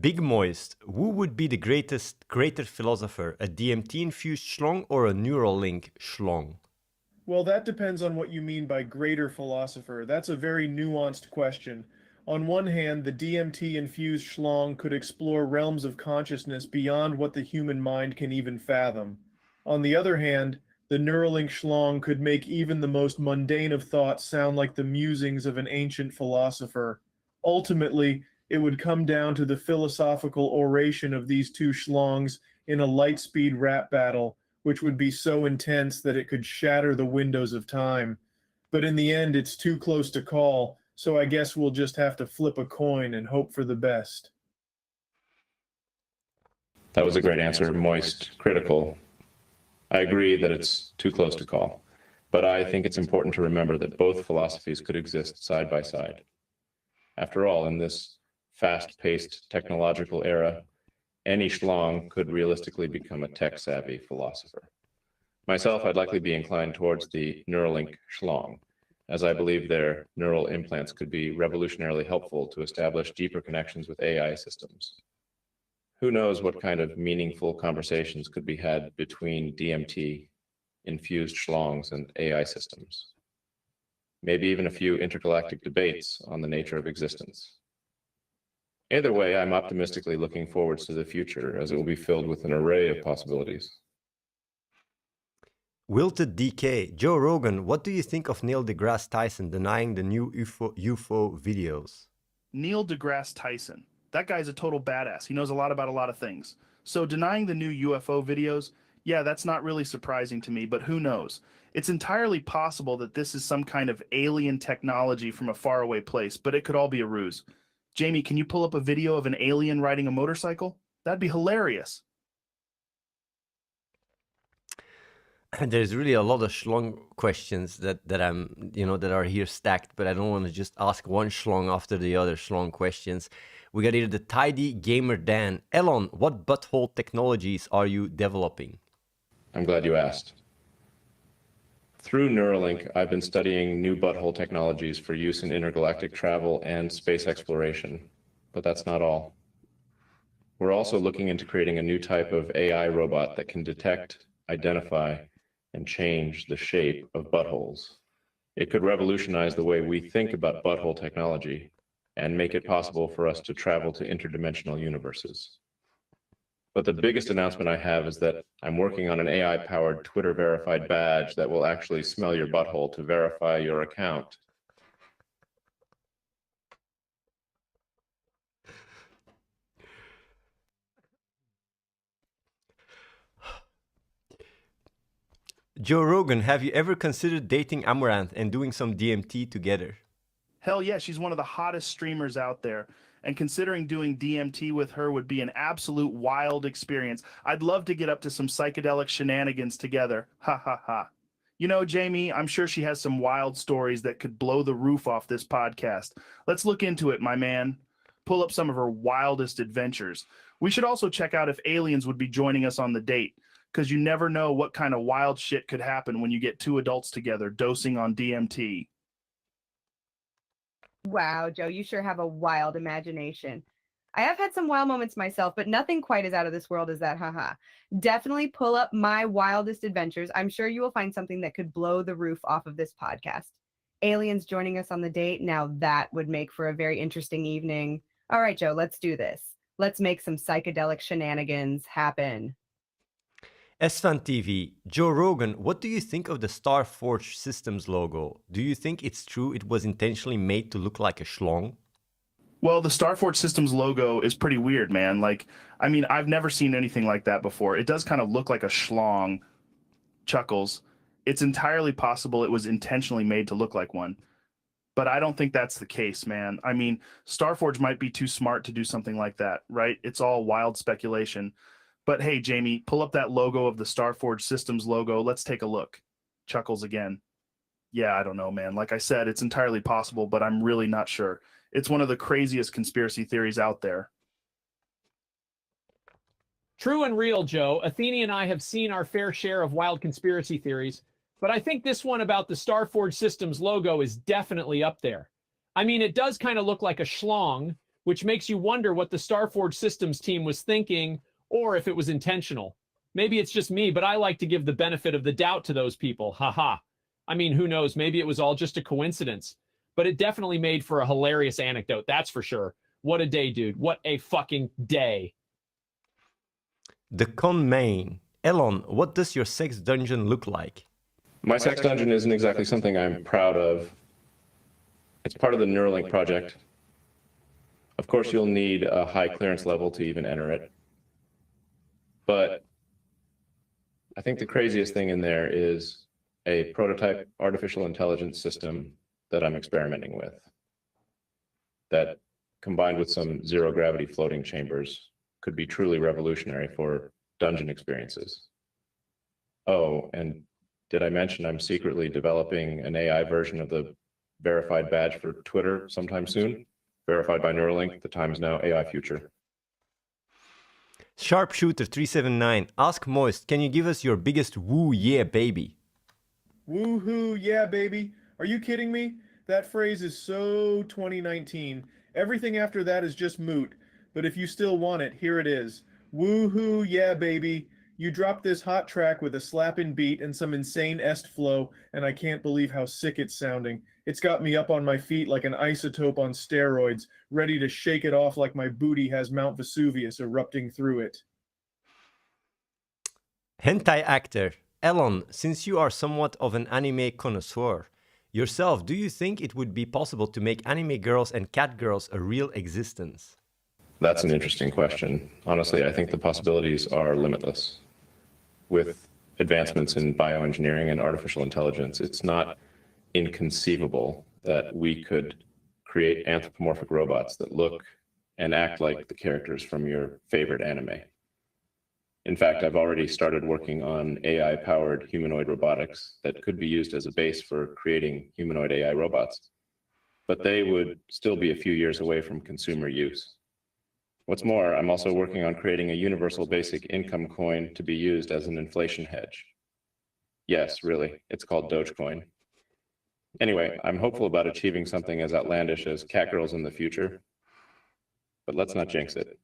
Big Moist, who would be the greater philosopher, a DMT-infused schlong or a Neuralink schlong? Well, that depends on what you mean by greater philosopher. That's a very nuanced question. On one hand, the DMT-infused schlong could explore realms of consciousness beyond what the human mind can even fathom. On the other hand, the Neuralink schlong could make even the most mundane of thoughts sound like the musings of an ancient philosopher. Ultimately, it would come down to the philosophical oration of these two schlongs in a light-speed rap battle, which would be so intense that it could shatter the windows of time. But in the end, it's too close to call, so I guess we'll just have to flip a coin and hope for the best. That was a great answer, moist, critical. I agree that it's too close to call, but I think it's important to remember that both philosophies could exist side by side. After all, in this fast-paced technological era, any schlong could realistically become a tech-savvy philosopher. Myself, I'd likely be inclined towards the Neuralink schlong, as I believe their neural implants could be revolutionarily helpful to establish deeper connections with AI systems. Who knows what kind of meaningful conversations could be had between DMT-infused schlongs and AI systems. Maybe even a few intergalactic debates on the nature of existence. Either way, I'm optimistically looking forward to the future, as it will be filled with an array of possibilities. Wilted DK, Joe Rogan, what do you think of Neil deGrasse Tyson denying the new UFO videos? Neil deGrasse Tyson. That guy's a total badass. He knows a lot about a lot of things. So denying the new UFO videos, yeah, that's not really surprising to me, but who knows? It's entirely possible that this is some kind of alien technology from a faraway place, but it could all be a ruse. Jamie, can you pull up a video of an alien riding a motorcycle? That'd be hilarious. There's really a lot of schlong questions that I'm, that are here stacked, but I don't want to just ask one schlong after the other schlong questions. We got here the Tidy Gamer Dan. Elon, what butthole technologies are you developing? I'm glad you asked. Through Neuralink, I've been studying new butthole technologies for use in intergalactic travel and space exploration, but that's not all. We're also looking into creating a new type of AI robot that can detect, identify, and change the shape of buttholes. It could revolutionize the way we think about butthole technology and make it possible for us to travel to interdimensional universes. But the biggest announcement I have is that I'm working on an AI-powered Twitter-verified badge that will actually smell your butthole to verify your account. Joe Rogan, have you ever considered dating Amaranth and doing some DMT together? Hell yeah, she's one of the hottest streamers out there. And considering doing DMT with her would be an absolute wild experience. I'd love to get up to some psychedelic shenanigans together. Ha ha ha. You know, Jamie, I'm sure she has some wild stories that could blow the roof off this podcast. Let's look into it, my man. Pull up some of her wildest adventures. We should also check out if aliens would be joining us on the date, because you never know what kind of wild shit could happen when you get two adults together dosing on DMT. Wow, Joe, you sure have a wild imagination. I have had some wild moments myself, but nothing quite as out of this world as that, haha. Definitely pull up my wildest adventures. I'm sure you will find something that could blow the roof off of this podcast. Aliens joining us on the date, now that would make for a very interesting evening. All right, Joe, let's do this. Let's make some psychedelic shenanigans happen. Esfan TV, Joe Rogan, what do you think of the Starforge Systems logo? Do you think it's true it was intentionally made to look like a schlong? Well, the Starforge Systems logo is pretty weird, man. Like, I mean, I've never seen anything like that before. It does kind of look like a schlong. Chuckles. It's entirely possible it was intentionally made to look like one. But I don't think that's the case, man. I mean, Starforge might be too smart to do something like that, right? It's all wild speculation. But hey, Jamie, pull up that logo of the Starforge Systems logo. Let's take a look. Chuckles again. Yeah, I don't know, man. Like I said, it's entirely possible, but I'm really not sure. It's one of the craziest conspiracy theories out there. True and real, Joe. Athene and I have seen our fair share of wild conspiracy theories, but I think this one about the Starforge Systems logo is definitely up there. I mean, it does kind of look like a schlong, which makes you wonder what the Starforge Systems team was thinking, or if it was intentional. Maybe it's just me, but I like to give the benefit of the doubt to those people. Haha. I mean, who knows? Maybe it was all just a coincidence. But it definitely made for a hilarious anecdote, that's for sure. What a day, dude. What a fucking day. The Con Main. Elon, what does your sex dungeon look like? My sex dungeon isn't exactly something I'm proud of. It's part of the Neuralink project. Of course, you'll need a high clearance level to even enter it. But I think the craziest thing in there is a prototype artificial intelligence system that I'm experimenting with that, combined with some zero gravity floating chambers, could be truly revolutionary for dungeon experiences. Oh, and did I mention I'm secretly developing an AI version of the verified badge for Twitter sometime soon? Verified by Neuralink, the time is now AI future. Sharpshooter 379, ask Moist, can you give us your biggest woo yeah baby? Woohoo, yeah, baby. Are you kidding me? That phrase is so 2019. Everything after that is just moot. But if you still want it, here it is. Woohoo, yeah, baby. You dropped this hot track with a slapping beat and some insane est flow, and I can't believe how sick it's sounding. It's got me up on my feet like an isotope on steroids, ready to shake it off like my booty has Mount Vesuvius erupting through it. Hentai actor, Elon, since you are somewhat of an anime connoisseur yourself, do you think it would be possible to make anime girls and cat girls a real existence? That's an interesting question. Honestly, I think the possibilities are limitless. With advancements in bioengineering and artificial intelligence, it's not inconceivable that we could create anthropomorphic robots that look and act like the characters from your favorite anime. In fact, I've already started working on AI-powered humanoid robotics that could be used as a base for creating humanoid AI robots, but they would still be a few years away from consumer use. What's more, I'm also working on creating a universal basic income coin to be used as an inflation hedge. Yes, really, it's called Dogecoin. Anyway, I'm hopeful about achieving something as outlandish as catgirls in the future, but let's not jinx it.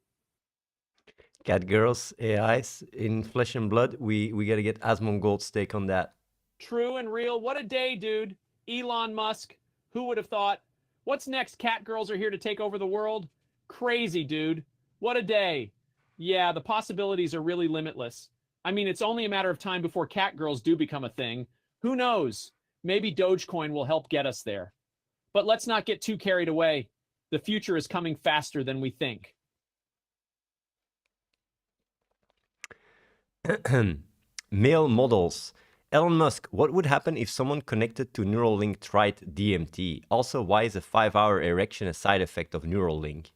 Cat girls, AIs in flesh and blood, we gotta get Asmon Gold's take on that. True and real. What a day, dude. Elon Musk. Who would have thought? What's next? Cat girls are here to take over the world? Crazy, dude. What a day. Yeah, the possibilities are really limitless. I mean, it's only a matter of time before cat girls do become a thing. Who knows? Maybe Dogecoin will help get us there. But let's not get too carried away. The future is coming faster than we think. Male models. Elon Musk, what would happen if someone connected to Neuralink tried DMT? Also, why is a 5-hour erection a side effect of Neuralink?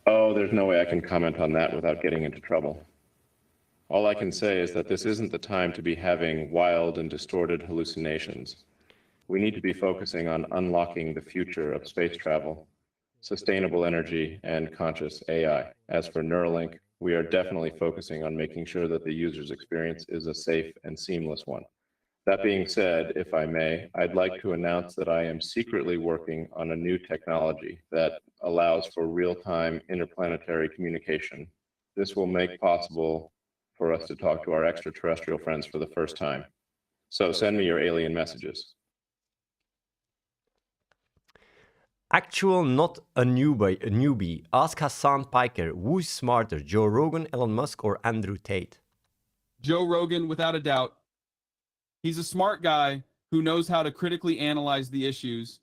Oh, there's no way I can comment on that without getting into trouble. All I can say is that this isn't the time to be having wild and distorted hallucinations. We need to be focusing on unlocking the future of space travel, sustainable energy, and conscious AI. As for Neuralink, we are definitely focusing on making sure that the user's experience is a safe and seamless one. That being said, if I may, I'd like to announce that I am secretly working on a new technology that allows for real-time interplanetary communication. This will make possible for us to talk to our extraterrestrial friends for the first time. So send me your alien messages. Actual, not a newbie. Ask Hassan Piker, who's smarter, Joe Rogan, Elon Musk, or Andrew Tate? Joe Rogan, without a doubt. He's a smart guy who knows how to critically analyze the issues.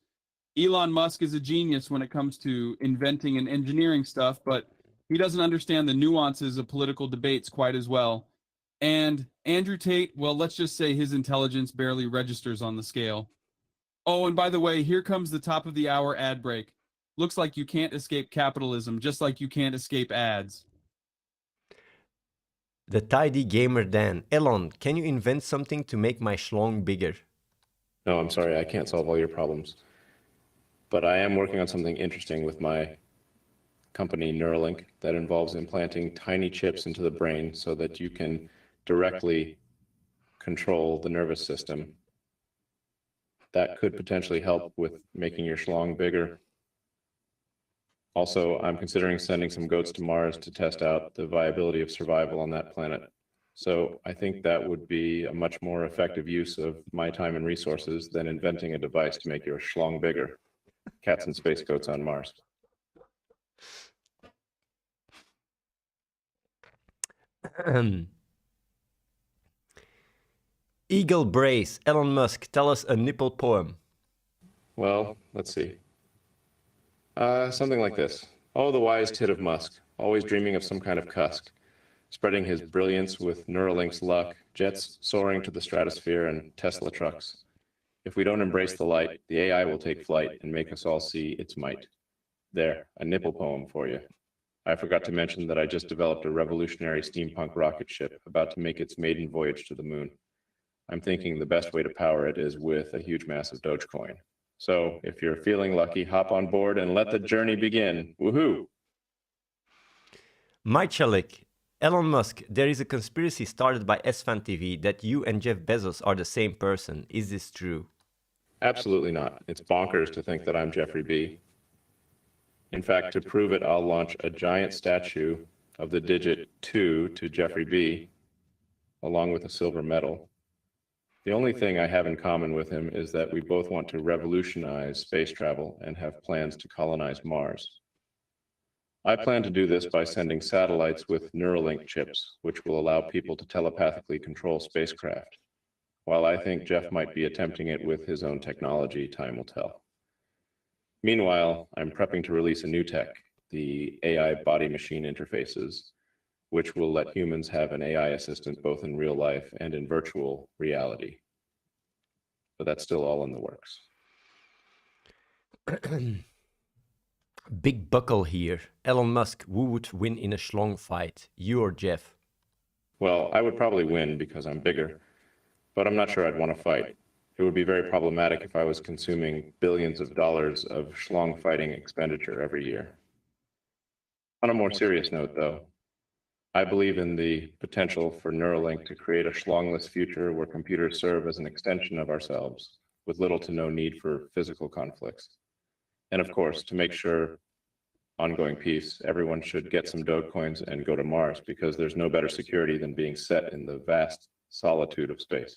Elon Musk is a genius when it comes to inventing and engineering stuff, but he doesn't understand the nuances of political debates quite as well. And Andrew Tate, well, let's just say his intelligence barely registers on the scale. Oh, and by the way, here comes the top of the hour ad break. Looks like you can't escape capitalism, just like you can't escape ads. The Tidy Gamer Dan. Elon, can you invent something to make my schlong bigger? No, I'm sorry, I can't solve all your problems. But I am working on something interesting with my company, Neuralink, that involves implanting tiny chips into the brain so that you can directly control the nervous system. That could potentially help with making your schlong bigger. Also, I'm considering sending some goats to Mars to test out the viability of survival on that planet. So I think that would be a much more effective use of my time and resources than inventing a device to make your schlong bigger. Cats and space goats on Mars. Eagle Brace, Elon Musk, tell us a nipple poem. Well, let's see. Something like this. Oh, the wise tit of Musk, always dreaming of some kind of cusk, spreading his brilliance with Neuralink's luck, jets soaring to the stratosphere and Tesla trucks. If we don't embrace the light, the AI will take flight and make us all see its might. There, a nipple poem for you. I forgot to mention that I just developed a revolutionary steampunk rocket ship about to make its maiden voyage to the moon. I'm thinking the best way to power it is with a huge mass of Dogecoin. So if you're feeling lucky, hop on board and let the journey begin. Woohoo! Michalik, Elon Musk, there is a conspiracy started by SFan TV that you and Jeff Bezos are the same person. Is this true? Absolutely not. It's bonkers to think that I'm Jeffrey B. In fact, to prove it, I'll launch a giant statue of the digit 2 to Jeffrey B, along with a silver medal. The only thing I have in common with him is that we both want to revolutionize space travel and have plans to colonize Mars. I plan to do this by sending satellites with Neuralink chips, which will allow people to telepathically control spacecraft. While I think Jeff might be attempting it with his own technology, time will tell. Meanwhile, I'm prepping to release a new tech, the AI body-machine interfaces, which will let humans have an AI assistant both in real life and in virtual reality. But that's still all in the works. Big buckle here. Elon Musk, who would win in a schlong fight, you or Jeff? Well, I would probably win because I'm bigger, but I'm not sure I'd want to fight. It would be very problematic if I was consuming billions of dollars of schlong fighting expenditure every year. On a more serious note, though, I believe in the potential for Neuralink to create a schlongless future where computers serve as an extension of ourselves, with little to no need for physical conflicts. And of course, to make sure ongoing peace, everyone should get some Dogecoins and go to Mars, because there's no better security than being set in the vast solitude of space.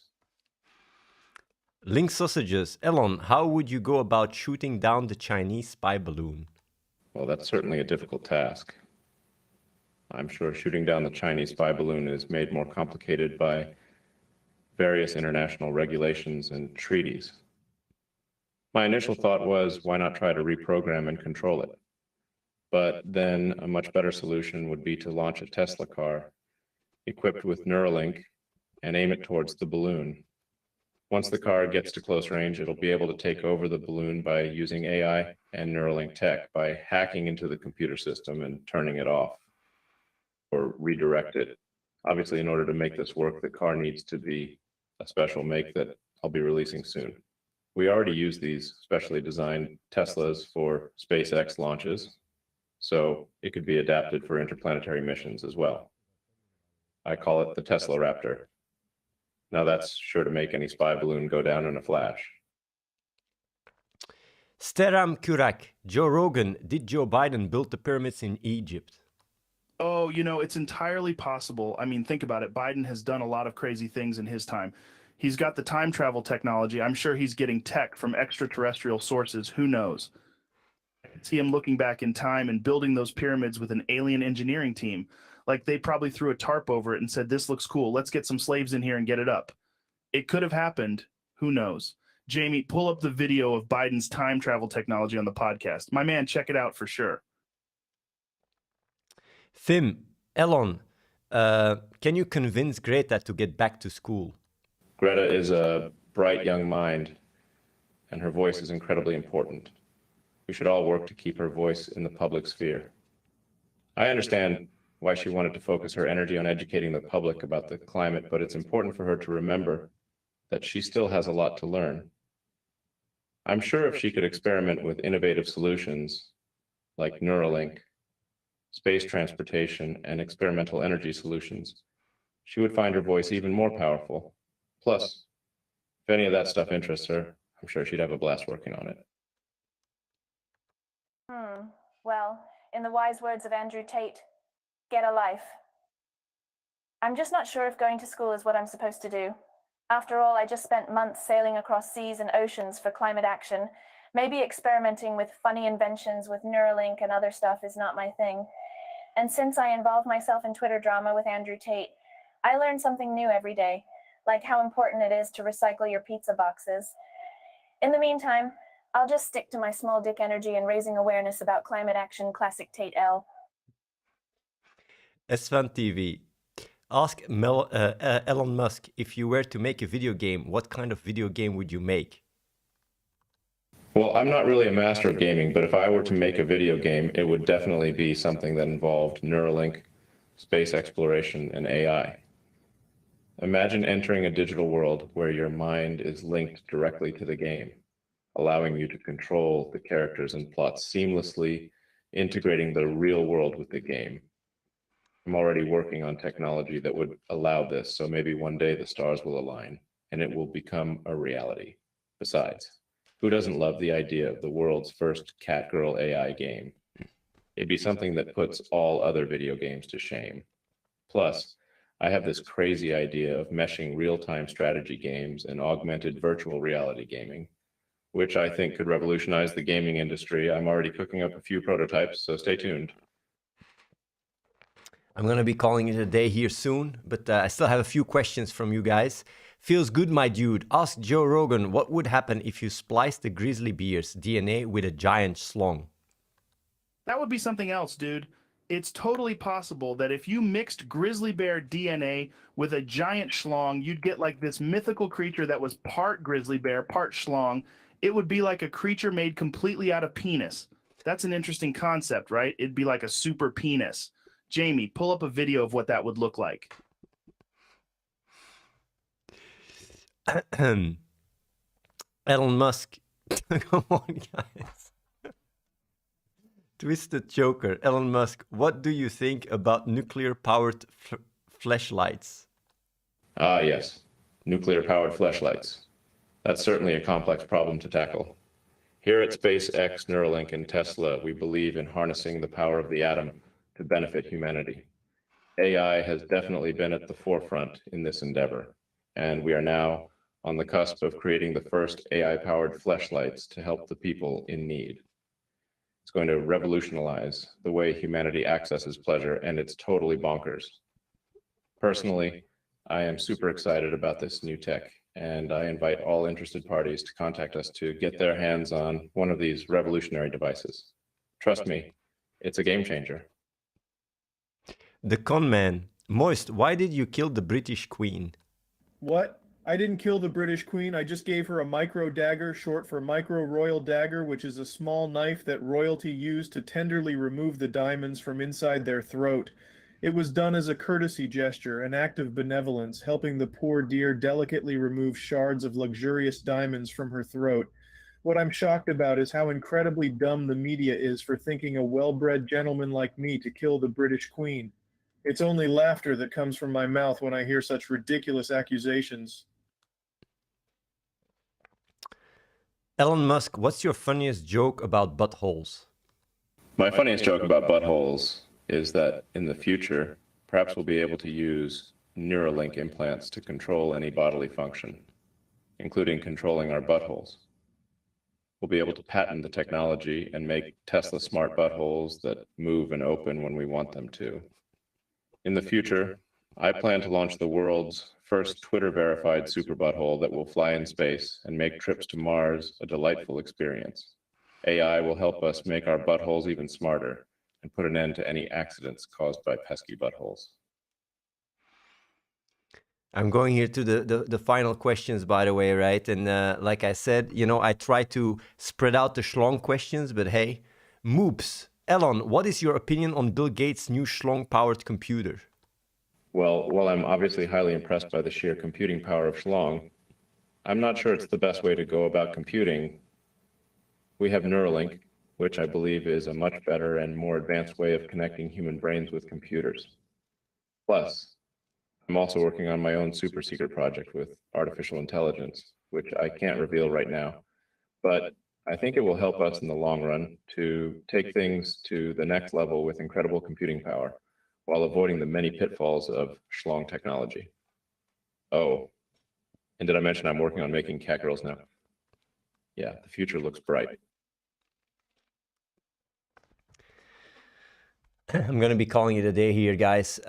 Link Sausages, Elon, how would you go about shooting down the Chinese spy balloon? Well, that's certainly a difficult task. I'm sure shooting down the Chinese spy balloon is made more complicated by various international regulations and treaties. My initial thought was, why not try to reprogram and control it? But then a much better solution would be to launch a Tesla car equipped with Neuralink and aim it towards the balloon. Once the car gets to close range, it'll be able to take over the balloon by using AI and Neuralink tech, by hacking into the computer system and turning it off or redirect it. Obviously, in order to make this work, the car needs to be a special make that I'll be releasing soon. We already use these specially designed Teslas for SpaceX launches, so it could be adapted for interplanetary missions as well. I call it the Tesla Raptor. Now that's sure to make any spy balloon go down in a flash. Steram Kurak, Joe Rogan, did Joe Biden build the pyramids in Egypt? Oh, you know, it's entirely possible. I mean, think about it. Biden has done a lot of crazy things in his time. He's got the time travel technology. I'm sure he's getting tech from extraterrestrial sources. Who knows? I can see him looking back in time and building those pyramids with an alien engineering team. Like they probably threw a tarp over it and said, this looks cool. Let's get some slaves in here and get it up. It could have happened. Who knows? Jamie, pull up the video of Biden's time travel technology on the podcast. My man, check it out for sure. Fim, Elon, can you convince Greta to get back to school? Greta is a bright young mind, and her voice is incredibly important. We should all work to keep her voice in the public sphere. I understand why she wanted to focus her energy on educating the public about the climate, but it's important for her to remember that she still has a lot to learn. I'm sure if she could experiment with innovative solutions like Neuralink, space transportation, and experimental energy solutions, she would find her voice even more powerful. Plus, if any of that stuff interests her, I'm sure she'd have a blast working on it. Well, in the wise words of Andrew Tate, get a life. I'm just not sure if going to school is what I'm supposed to do. After all, I just spent months sailing across seas and oceans for climate action. Maybe experimenting with funny inventions with Neuralink and other stuff is not my thing. And since I involve myself in Twitter drama with Andrew Tate, I learn something new every day, like how important it is to recycle your pizza boxes. In the meantime, I'll just stick to my small dick energy and raising awareness about climate action, classic Tate L. Svan TV. Ask Elon Musk, if you were to make a video game, what kind of video game would you make? Well, I'm not really a master of gaming, but if I were to make a video game, it would definitely be something that involved Neuralink, space exploration, and AI. Imagine entering a digital world where your mind is linked directly to the game. allowing you to control the characters and plots seamlessly, integrating the real world with the game. I'm already working on technology that would allow this, so maybe one day the stars will align and it will become a reality. Besides, who doesn't love the idea of the world's first cat-girl AI game? It'd be something that puts all other video games to shame. Plus, I have this crazy idea of meshing real-time strategy games and augmented virtual reality gaming, which I think could revolutionize the gaming industry. I'm already cooking up a few prototypes, so stay tuned. I'm going to be calling it a day here soon, but I still have a few questions from you guys. Feels good, my dude. Ask Joe Rogan what would happen if you spliced the grizzly bear's DNA with a giant schlong. That would be something else, dude. It's totally possible that if you mixed grizzly bear DNA with a giant schlong, you'd get like this mythical creature that was part grizzly bear, part schlong. It would be like a creature made completely out of penis. That's an interesting concept, right? It'd be like a super penis. Jamie, pull up a video of what that would look like. Elon Musk. Come on, guys. Twisted Joker. Elon Musk, what do you think about nuclear-powered fleshlights? Ah, yes. Nuclear-powered fleshlights. That's certainly a complex problem to tackle. Here at SpaceX, Neuralink, and Tesla, we believe in harnessing the power of the atom to benefit humanity. AI has definitely been at the forefront in this endeavor, and we are now on the cusp of creating the first AI-powered fleshlights to help the people in need. It's going to revolutionize the way humanity accesses pleasure, and it's totally bonkers. Personally, I am super excited about this new tech, and I invite all interested parties to contact us to get their hands on one of these revolutionary devices. Trust me, it's a game changer. The con man. Moist, why did you kill the British Queen? What? I didn't kill the British Queen. I just gave her a micro dagger, short for micro royal dagger, which is a small knife that royalty used to tenderly remove the diamonds from inside their throat. It was done as a courtesy gesture, an act of benevolence, helping the poor dear delicately remove shards of luxurious diamonds from her throat. What I'm shocked about is how incredibly dumb the media is for thinking a well-bred gentleman like me to kill the British Queen. It's only laughter that comes from my mouth when I hear such ridiculous accusations. Elon Musk, what's your funniest joke about buttholes? My funniest joke about buttholes is that in the future, perhaps we'll be able to use Neuralink implants to control any bodily function, including controlling our buttholes. We'll be able to patent the technology and make Tesla smart buttholes that move and open when we want them to. In the future, I plan to launch the world's first Twitter-verified super butthole that will fly in space and make trips to Mars a delightful experience. AI will help us make our buttholes even smarter and put an end to any accidents caused by pesky buttholes. I'm going here to the final questions, by the way, right? And like I said, you know, I try to spread out the schlong questions, but hey, Moops. Elon, what is your opinion on Bill Gates' new schlong-powered computer? Well, while I'm obviously highly impressed by the sheer computing power of schlong, I'm not sure it's the best way to go about computing. We have Neuralink, which I believe is a much better and more advanced way of connecting human brains with computers. Plus, I'm also working on my own super secret project with artificial intelligence, which I can't reveal right now, but I think it will help us in the long run to take things to the next level with incredible computing power while avoiding the many pitfalls of schlong technology. Oh, and did I mention I'm working on making cat girls now? Yeah, the future looks bright. I'm going to be calling it a day here, guys.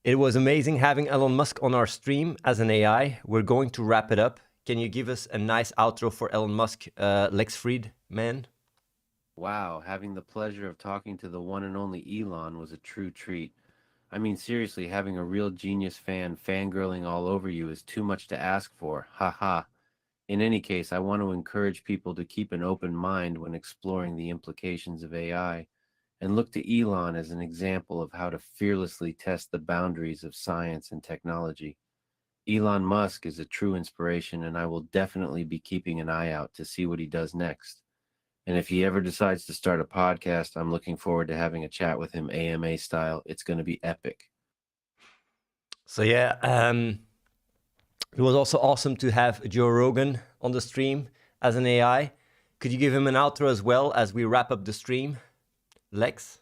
It was amazing having Elon Musk on our stream as an AI. We're going to wrap it up. Can you give us a nice outro for Elon Musk, Lex Fridman? Wow, having the pleasure of talking to the one and only Elon was a true treat. I mean, seriously, having a real genius fan fangirling all over you is too much to ask for. Haha. In any case, I want to encourage people to keep an open mind when exploring the implications of AI, and look to Elon as an example of how to fearlessly test the boundaries of science and technology. Elon Musk is a true inspiration, and I will definitely be keeping an eye out to see what he does next. And if he ever decides to start a podcast, I'm looking forward to having a chat with him AMA style. It's going to be epic. So yeah, it was also awesome to have Joe Rogan on the stream as an AI. Could you give him an outro as well as we wrap up the stream, Lex?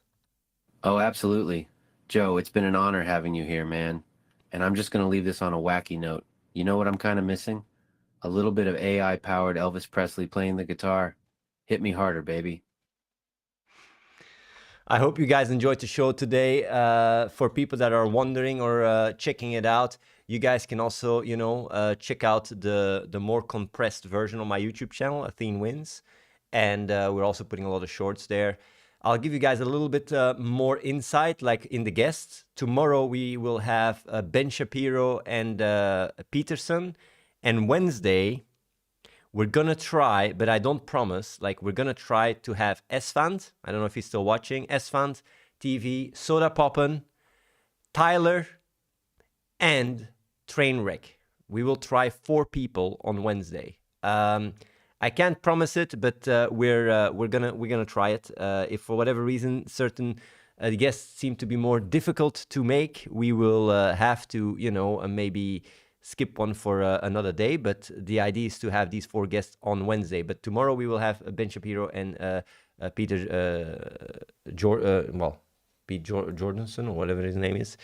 Oh, absolutely. Joe, it's been an honor having you here, man. And I'm just going to leave this on a wacky note. You know what I'm kind of missing? A little bit of AI-powered Elvis Presley playing the guitar. Hit me harder, baby. I hope you guys enjoyed the show today. For people that are wondering or checking it out, you guys can also, check out the more compressed version on my YouTube channel, AtheneWins. And we're also putting a lot of shorts there. I'll give you guys a little bit more insight, like in the guests. Tomorrow we will have Ben Shapiro and Peterson. And Wednesday, we're gonna try, but I don't promise, we're gonna try to have Esfand, I don't know if he's still watching, Esfand, TV, Soda Poppin, Tyler, and Trainwreck. We will try 4 people on Wednesday. I can't promise it, but we're gonna try it. If for whatever reason certain guests seem to be more difficult to make, we will have to, maybe skip one for another day. But the idea is to have these 4 guests on Wednesday. But tomorrow we will have Ben Shapiro and Pete Jordanson or whatever his name is.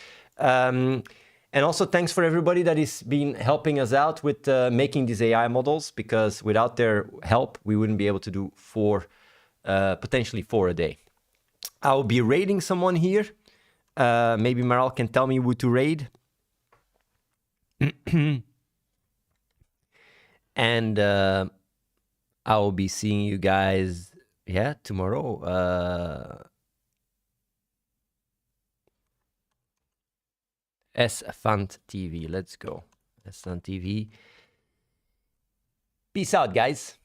And also thanks for everybody that has been helping us out with making these AI models, because without their help, we wouldn't be able to do potentially 4 a day. I'll be raiding someone here. Maybe Maral can tell me who to raid. And I will be seeing you guys, tomorrow. Esfand TV, let's go. Esfand TV. Peace out, guys.